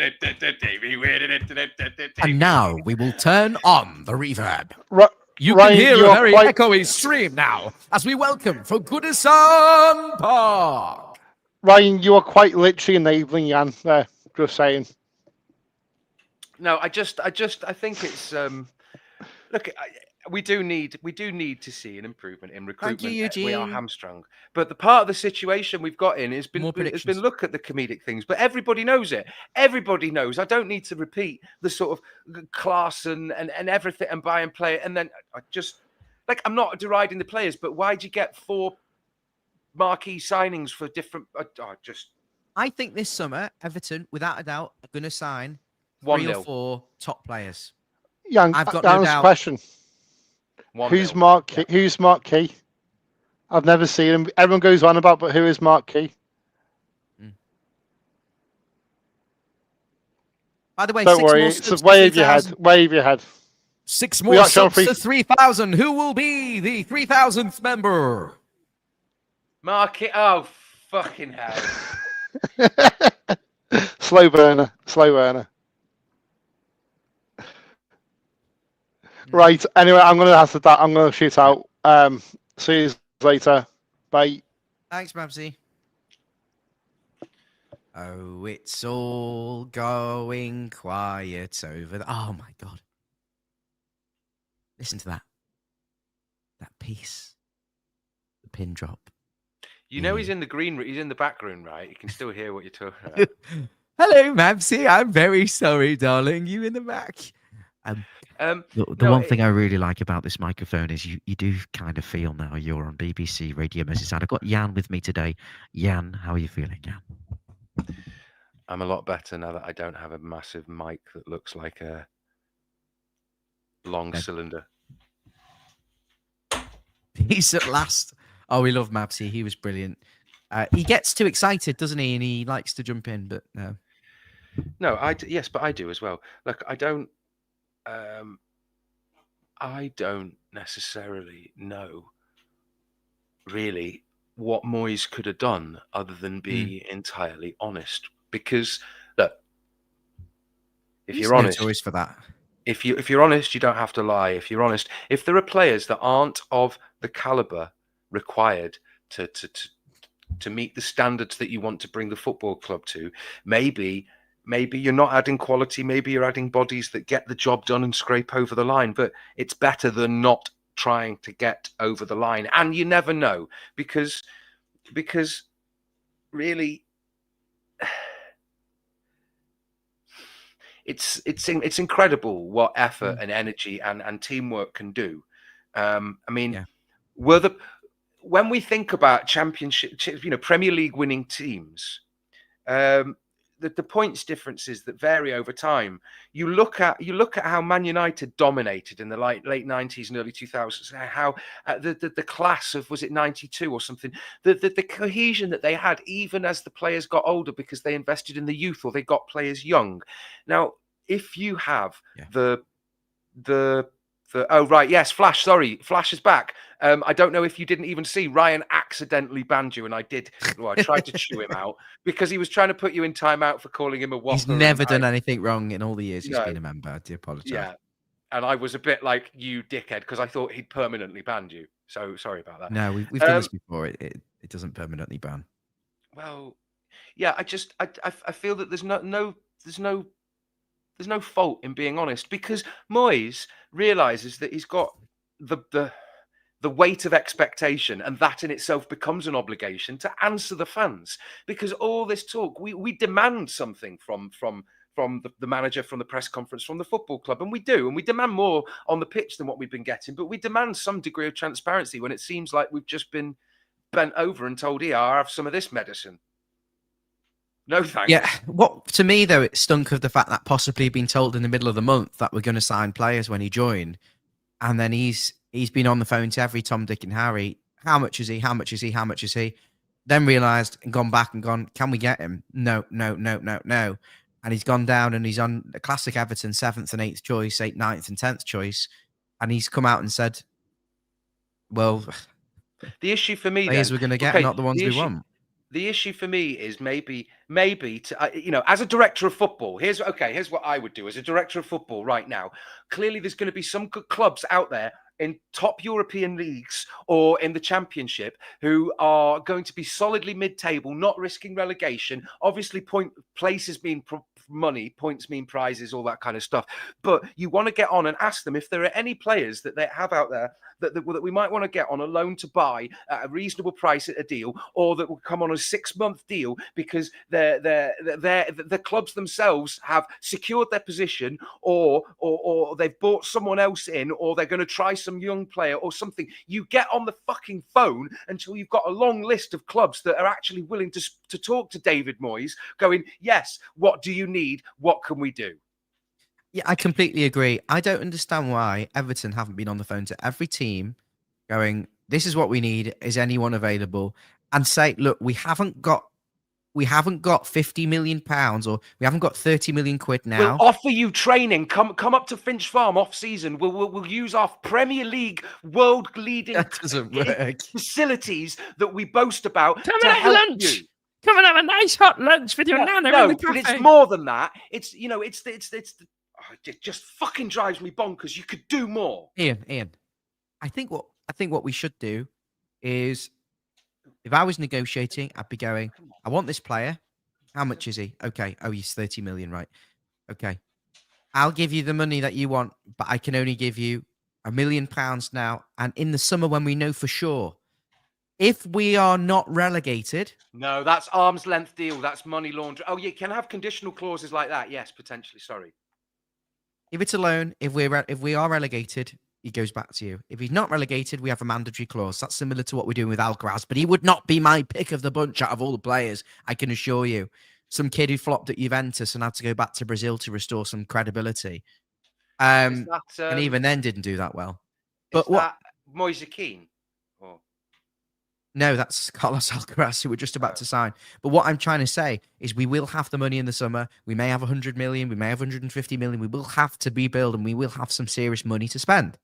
David, where did it? And now we will turn on the reverb. You Ryan, can hear you a are very quite- echoey stream now as we welcome for Goodison Park. Ryan, you are quite literally enabling Yann there. Just saying. No, I think it's look. We do need to see an improvement in recruitment. you, We are Eugene. hamstrung, but the part of the situation we've got in has More been predictions. look at the comedic things, but everybody knows it. Everybody knows. I don't need to repeat the sort of class and everything and buy and play it, and then I just like I'm not deriding the players, but why'd you get 4 marquee signings for different? I think this summer, Everton, without a doubt, are going to sign 3 or 1-0. 4 top players. Yann, I've got no Yann's doubt. question. 1-0. Who's Mark Key? Who's Mark Key? I've never seen him. Everyone goes on about, but who is Mark Key? By the way, Don't 6 worry. more It's subs to wave your head. 3,000. Wave your head. 6 We more actually on subs free- to 3,000. Who will be the 3,000th member? Mark it. Oh, fucking hell. Slow burner. Slow burner. Right. Anyway, I'm gonna have to. I'm gonna shoot out. See you later. Bye. Thanks, Babsy. Oh, it's all going quiet over the... Oh, my God. Listen to that. That piece. The pin drop. You know he's in the green room. He's in the back room, right? You can still hear what you're talking about. Hello, Mabsy. I'm very sorry, darling. You in the back. The one thing I really like about this microphone is you do kind of feel now you're on BBC Radio Merseyside. I've got Yann with me today. Yann, how are you feeling, Yann? I'm a lot better now that I don't have a massive mic that looks like a long cylinder. He's at last. Oh, we love Mabsy. He was brilliant. He gets too excited, doesn't he? And he likes to jump in, but no. No, yes, but I do as well. Look, I don't necessarily know really what Moyes could have done other than be entirely honest. Because look, if you're honest, notorious for that. If you're honest, you don't have to lie. If you're honest, if there are players that aren't of the caliber required to meet the standards that you want to bring the football club to, maybe you're not adding quality, maybe you're adding bodies that get the job done and scrape over the line, but it's better than not trying to get over the line. And you never know, because really it's incredible what effort and energy and teamwork can do. I mean, when we think about championship, Premier League winning teams, the points differences that vary over time. You look at how Man United dominated in the late 90s and early 2000s. How the class of, was it 92 or something? The cohesion that they had, even as the players got older, because they invested in the youth or they got players young. Now, if you have oh right, yes, Flash. Sorry, Flash is back. I don't know if you didn't even see Ryan accidentally banned you, and I did. Well, I tried to chew him out because he was trying to put you in timeout for calling him a whopper. He's never done anything wrong in all the years he's been a member. I do apologise. Yeah, and I was a bit like, you dickhead, because I thought he'd permanently banned you. So sorry about that. No, we've done this before. It doesn't permanently ban. Well, yeah, I feel that there's no fault in being honest, because Moyes realizes that he's got the weight of expectation, and that in itself becomes an obligation to answer the fans, because all this talk, we demand something from the manager, from the press conference, from the football club, and we demand more on the pitch than what we've been getting, but we demand some degree of transparency when it seems like we've just been bent over and told, here, have some of this medicine. No thanks. Yeah, what to me though, it stunk of the fact that possibly been told in the middle of the month that we're going to sign players when he joined, and then he's been on the phone to every Tom, Dick, and Harry. How much is he? How much is he? How much is he? Then realised and gone back and gone, can we get him? No. And he's gone down and he's on the classic Everton 7th and 8th choice, 8th, 9th, and 10th choice, and he's come out and said, "Well, the issue for me players then, we're going to get, not the ones we want." The issue for me is maybe to as a director of football, here's what I would do as a director of football right now. Clearly, there's going to be some good clubs out there in top European leagues or in the Championship who are going to be solidly mid-table, not risking relegation. Obviously, places mean money, points mean prizes, all that kind of stuff. But you want to get on and ask them if there are any players that they have out there that we might want to get on a loan to buy at a reasonable price at a deal, or that will come on a 6-month deal because the clubs themselves have secured their position, or they've bought someone else in, or they're going to try some young player or something. You get on the fucking phone until you've got a long list of clubs that are actually willing to talk to David Moyes, going, yes, what do you need? What can we do? Yeah, I completely agree. I don't understand why Everton haven't been on the phone to every team going, this is what we need. Is anyone available? And say, look, we haven't got 50 million pounds, or we haven't got 30 million quid now. We'll offer you training. Come up to Finch Farm off season. We'll use our Premier League world leading facilities that we boast about to help lunch. You. Come and have a nice hot lunch with your nana in the cafe. But it's more than that. It's it just fucking drives me bonkers. You could do more. Ian, I think what we should do is, if I was negotiating, I'd be going, I want this player. How much is he? Okay. Oh, he's 30 million, right? Okay. I'll give you the money that you want, but I can only give you £1 million now. And in the summer, when we know for sure, if we are not relegated. No, that's arm's length deal. That's money laundering. Oh, you can have conditional clauses like that. Yes, potentially. Sorry. If it's a loan, if we are relegated, he goes back to you. If he's not relegated, we have a mandatory clause. That's similar to what we're doing with Alcaraz, but he would not be my pick of the bunch out of all the players, I can assure you. Some kid who flopped at Juventus and had to go back to Brazil to restore some credibility. And even then didn't do that well. But what? Moise Keane? No, that's Carlos Alcaraz, who we're just about to sign. But what I'm trying to say is we will have the money in the summer. We may have 100 million. We may have 150 million. We will have to rebuild, and we will have some serious money to spend.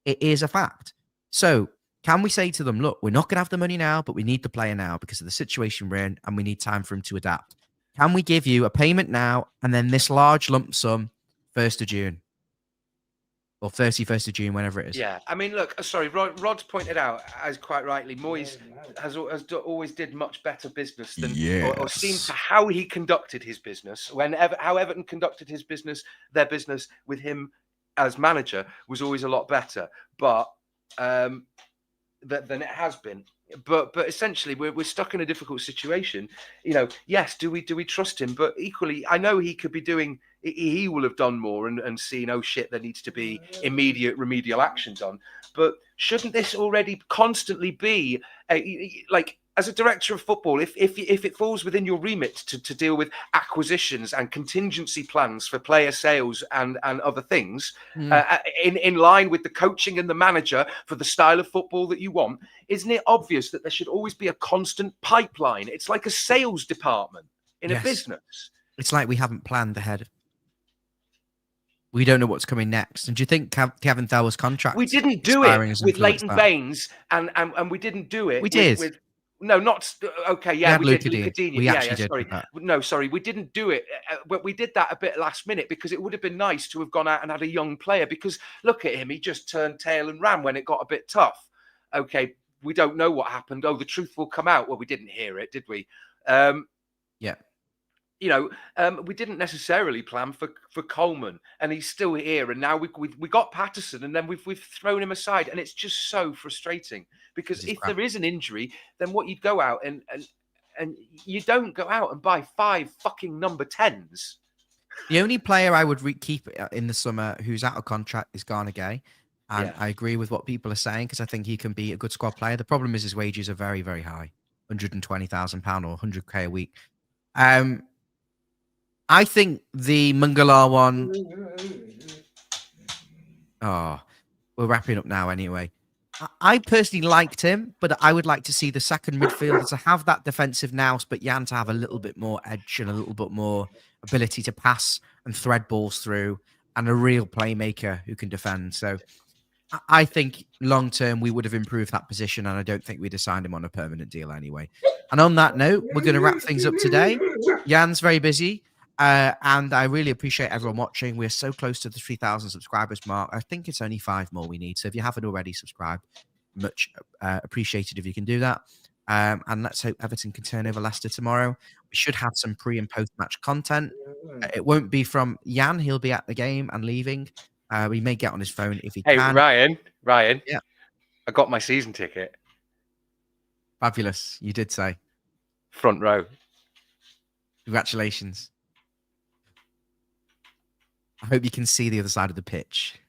It is a fact. So can we say to them, look, we're not going to have the money now, but we need the player now because of the situation we're in, and we need time for him to adapt. Can we give you a payment now and then this large lump sum 1st of June? Or 31st of June, whenever it is. Yeah, I mean, look, sorry, Rod's pointed out, as quite rightly, Moyes has always did much better business than, or seemed to how he conducted his business. How Everton conducted his business, their business with him as manager was always a lot better, but than it has been. But essentially, we're stuck in a difficult situation. Yes, do we trust him? But equally, I know he could be doing. He will have done more and seen, oh shit, there needs to be immediate remedial action done. But shouldn't this already constantly be as a director of football, if it falls within your remit to deal with acquisitions and contingency plans for player sales and other things, in line with the coaching and the manager for the style of football that you want, isn't it obvious that there should always be a constant pipeline? It's like a sales department in a business. It's like we haven't planned ahead. We don't know what's coming next. And do you think Kevin Thurwell's contract? We didn't do it with Leighton Baines, and we didn't do it. We did. No, not okay. Yeah, we did. Luca Digne. We actually did. Sorry, no, sorry, we didn't do it. But we did that a bit last minute because it would have been nice to have gone out and had a young player. Because look at him, he just turned tail and ran when it got a bit tough. Okay, we don't know what happened. Oh, the truth will come out. Well, we didn't hear it, did we? Yeah. We didn't necessarily plan for Coleman, and he's still here. And now we got Patterson, and then we've thrown him aside, and it's just so frustrating because if there is an injury, then what you'd go out and you don't go out and buy 5 fucking number 10s. The only player I would keep in the summer who's out of contract is Garner Gay, and I agree with what people are saying because I think he can be a good squad player. The problem is his wages are very, very high, £120,000 or 100k a week. I think the Mangala one. Oh, we're wrapping up now anyway. I personally liked him, but I would like to see the second midfielder to have that defensive nous, but Yann to have a little bit more edge and a little bit more ability to pass and thread balls through, and a real playmaker who can defend. So I think long term we would have improved that position, and I don't think we'd have signed him on a permanent deal anyway. And on that note, we're going to wrap things up today. Yann's very busy, and I really appreciate everyone watching. We're so close to the 3,000 subscribers mark. I think it's only 5 more we need. So if you haven't already subscribed, much appreciated if you can do that. And let's hope Everton can turn over Leicester tomorrow. We should have some pre and post match content. It won't be from Yann. He'll be at the game and leaving. We may get on his phone if he can. Ryan. Yeah. I got my season ticket. Fabulous. You did say. Front row. Congratulations. I hope you can see the other side of the pitch.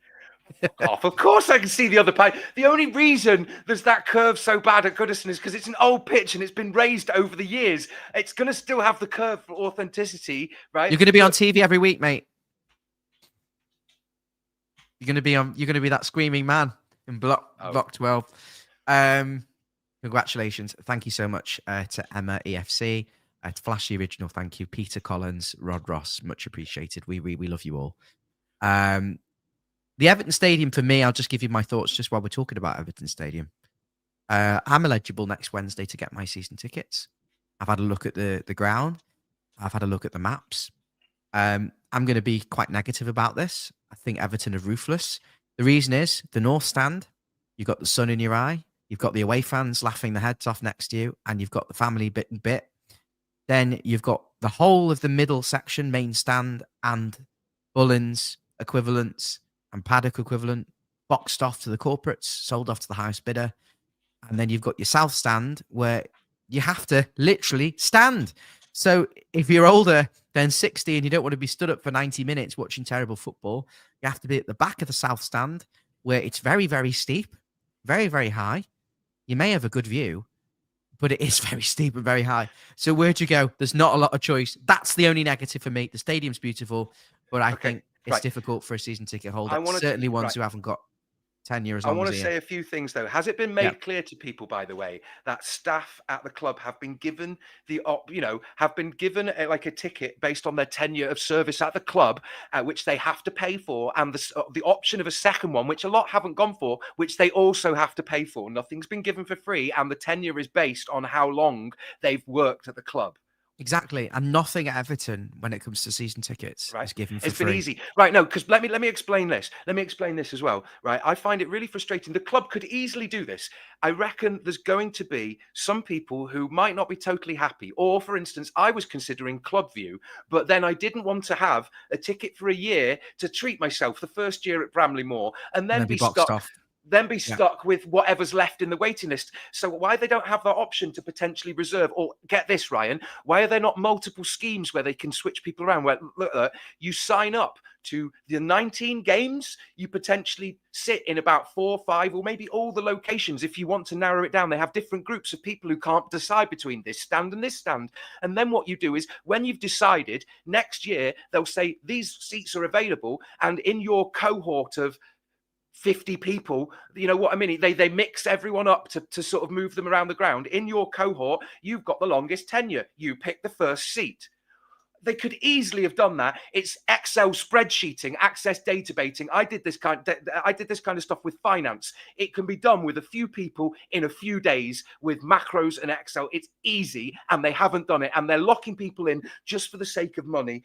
Of course I can see the other part. The only reason there's that curve so bad at Goodison is because it's an old pitch and it's been raised over the years. It's going to still have the curve for authenticity, right? You're going to be on TV every week, mate. You're going to be that screaming man in block 12. Congratulations. Thank you so much to Emma EFC, to Flashy Original. Thank you. Peter Collins, Rod Ross, much appreciated. We love you all. The Everton Stadium, for me, I'll just give you my thoughts just while we're talking about Everton Stadium. I'm eligible next Wednesday to get my season tickets. I've had a look at the ground. I've had a look at the maps. I'm going to be quite negative about this. I think Everton are ruthless. The reason is the North Stand, you've got the sun in your eye, you've got the away fans laughing their heads off next to you, and you've got the family bit and bit. Then you've got the whole of the middle section, main stand, and Bullens equivalents and paddock equivalent, boxed off to the corporates, sold off to the highest bidder. And then you've got your South Stand where you have to literally stand. So if you're older than 60 and you don't want to be stood up for 90 minutes watching terrible football, you have to be at the back of the South Stand where it's very, very steep, very, very high. You may have a good view, but it is very steep and very high. So where'd you go? There's not a lot of choice. That's the only negative for me. The stadium's beautiful, but I think it's difficult for a season ticket holder. Certainly ones who haven't got tenure as long as I want to say a few things though. Has it been made clear to people, by the way, that staff at the club have been given like a ticket based on their tenure of service at the club, which they have to pay for, and the option of a second one, which a lot haven't gone for, which they also have to pay for. Nothing's been given for free, and the tenure is based on how long they've worked at the club. Exactly, and nothing at Everton when it comes to season tickets is given for free. It's been easy, right? No, because let me explain this. Let me explain this as well, right? I find it really frustrating. The club could easily do this. I reckon there's going to be some people who might not be totally happy. Or, for instance, I was considering Club View, but then I didn't want to have a ticket for a year to treat myself the first year at Bramley Moor and then be stuck. Stuck with whatever's left in the waiting list. So why they don't have that option to potentially reserve, or get this, Ryan, why are there not multiple schemes where they can switch people around? Where look, you sign up to the 19 games, you potentially sit in about 4 or 5, or maybe all the locations. If you want to narrow it down, they have different groups of people who can't decide between this stand and this stand. And then what you do is, when you've decided, next year they'll say these seats are available, and in your cohort of 50 people, you know what I mean? They mix everyone up to sort of move them around the ground. In your cohort, you've got the longest tenure. You pick the first seat. They could easily have done that. It's Excel spreadsheeting, access databating. I did this kind of stuff with finance. It can be done with a few people in a few days with macros and Excel. It's easy, and they haven't done it. And they're locking people in just for the sake of money.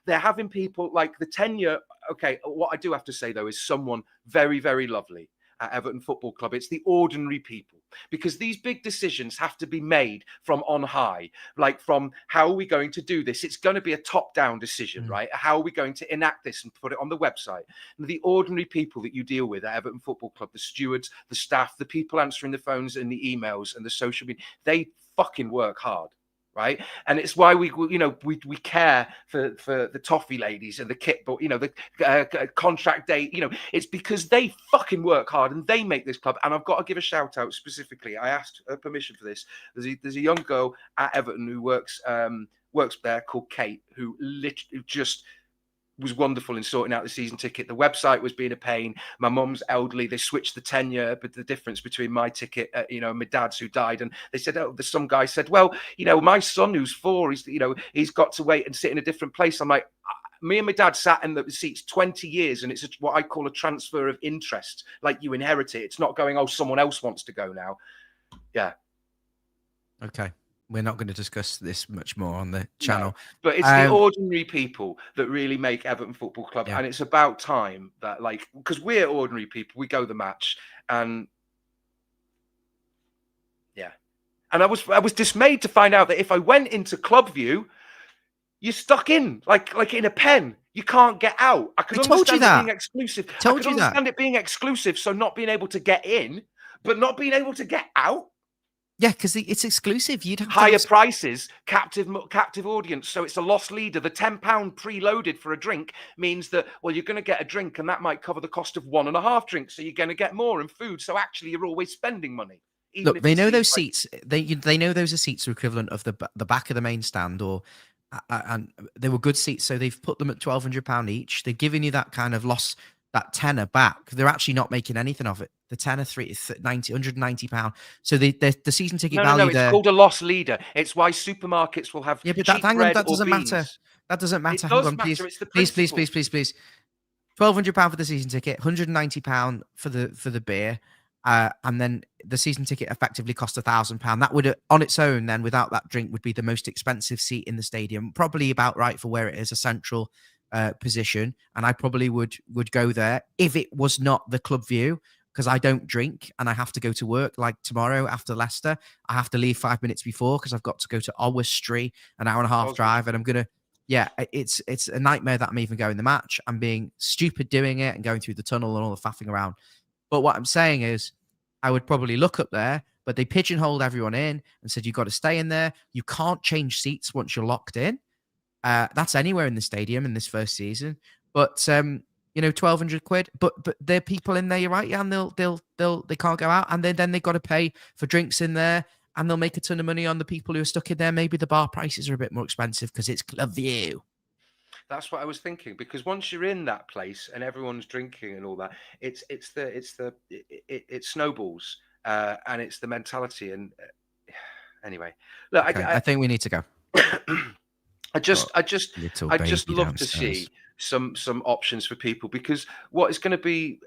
They're having people like the tenure. Okay, what I do have to say, though, is someone very, very lovely at Everton Football Club. It's the ordinary people, because these big decisions have to be made from on high, like from how are we going to do this? It's going to be a top-down decision, right? How are we going to enact this and put it on the website? And the ordinary people that you deal with at Everton Football Club, the stewards, the staff, the people answering the phones and the emails and the social media, they fucking work hard. Right, and it's why we care for the toffee ladies and the kit, but the contract day. It's because they fucking work hard and they make this club. And I've got to give a shout out specifically. I asked permission for this. There's a young girl at Everton who works there called Kate, who literally just was wonderful in sorting out the season ticket. The website was being a pain. My mum's elderly. They switched the tenure, but the difference between my ticket, my dad's who died, and they said, some guy said, well, my son who's 4, he's got to wait and sit in a different place. I'm like, me and my dad sat in the seats 20 years, and it's what I call a transfer of interest. Like you inherit it. It's not going, oh, someone else wants to go now. Yeah. Okay. We're not going to discuss this much more on the channel. No, but it's the ordinary people that really make Everton Football Club. Yeah. And it's about time that, like, because we're ordinary people, we go the match. And yeah. And I was dismayed to find out that if I went into Club View, you're stuck in like in a pen. You can't get out. I could understand it being exclusive. I could understand it being exclusive, so not being able to get in, but not being able to get out. Yeah, because it's exclusive. You'd have higher prices, captive audience. So it's a lost leader. The £10 preloaded for a drink means that, well, you're going to get a drink, and that might cover the cost of 1.5 drinks. So you're going to get more in food. So actually, you're always spending money. Look, they know those seats. They know those are seats equivalent of the back of the main stand, and they were good seats. So they've put them at £1,200 each. They've given you that kind of loss, that tenner back. They're actually not making anything of it. The tenner £190. So the season ticket value. It's called a loss leader. It's why supermarkets will have. Yeah, but that doesn't matter. That doesn't matter. It does matter. It's the principle. Please. £1,200 for the season ticket, £190 for the beer, and then the season ticket effectively cost £1,000. That would, on its own, then without that drink, would be the most expensive seat in the stadium. Probably about right for where it is, a central position, and I probably would go there if it was not the Club View, because I don't drink and I have to go to work. Like tomorrow after Leicester, I have to leave 5 minutes before because I've got to go to Oswestry, an hour and a half drive, and I'm gonna. Yeah, it's a nightmare that I'm even going the match. I'm being stupid doing it and going through the tunnel and all the faffing around. But what I'm saying is, I would probably look up there, but they pigeonholed everyone in and said, you've got to stay in there. You can't change seats once you're locked in. That's anywhere in the stadium in this first season. But, £1,200. But there are people in there, you're right, Yann, they can't go out. And then they've got to pay for drinks in there, and they'll make a ton of money on the people who are stuck in there. Maybe the bar prices are a bit more expensive because it's Club View. That's what I was thinking, because once you're in that place and everyone's drinking and all that, it snowballs, and it's the mentality. And anyway, look, okay, I think we need to go. I just love to see some options for people, because what's going to be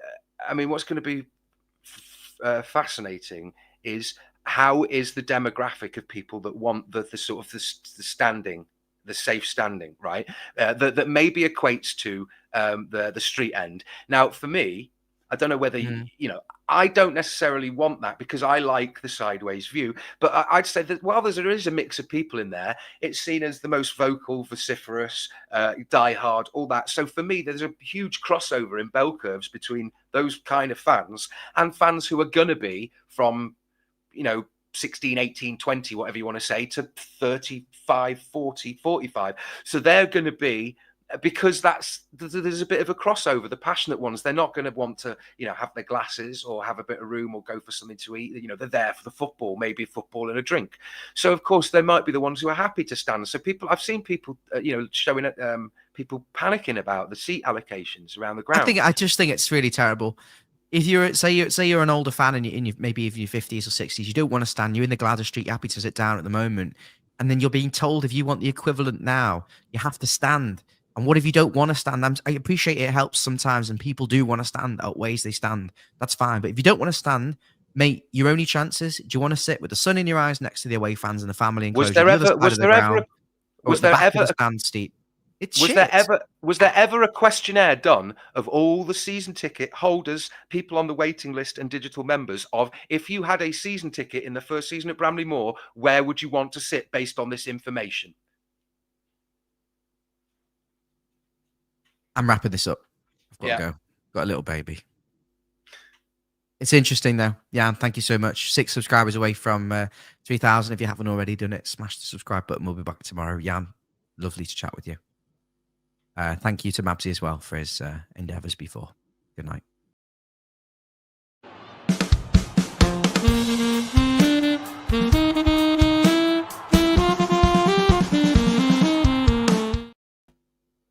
fascinating is how is the demographic of people that want the sort of the standing, the safe standing, right? That maybe equates to the street end. Now, for me, I don't know whether I don't necessarily want that, because I like the sideways view. But I'd say that while there is a mix of people in there, it's seen as the most vocal, vociferous, diehard, all that. So for me, there's a huge crossover in bell curves between those kind of fans and fans who are going to be from 16, 18, 20, whatever you want to say, to 35, 40, 45. So they're going to be, because there's a bit of a crossover. The passionate ones, they're not going to want to, have their glasses or have a bit of room or go for something to eat. They're there for the football, maybe football and a drink. So of course, there might be the ones who are happy to stand. So I've seen people, showing people panicking about the seat allocations around the ground. I just think it's really terrible. If you're say you're an older fan and you maybe in your 50s or 60s, you don't want to stand. You're in the Gladys Street, you're happy to sit down at the moment, and then you're being told if you want the equivalent now, you have to stand. And what if you don't want to stand? I appreciate it helps sometimes, and people do want to stand at ways they stand. That's fine. But if you don't want to stand, mate, your only chances. Do you want to sit with the sun in your eyes next to the away fans and the family? Was there ever a stand seat? Was there ever a questionnaire done of all the season ticket holders, people on the waiting list and digital members, of if you had a season ticket in the first season at Bramley Moor, where would you want to sit based on this information? I'm wrapping this up. I've got to go. Got a little baby. It's interesting though. Yeah, thank you so much. 6 subscribers away from 3,000. If you haven't already done it, smash the subscribe button. We'll be back tomorrow. Yann, lovely to chat with you. Thank you to Mabsy as well for his endeavours before. Good night.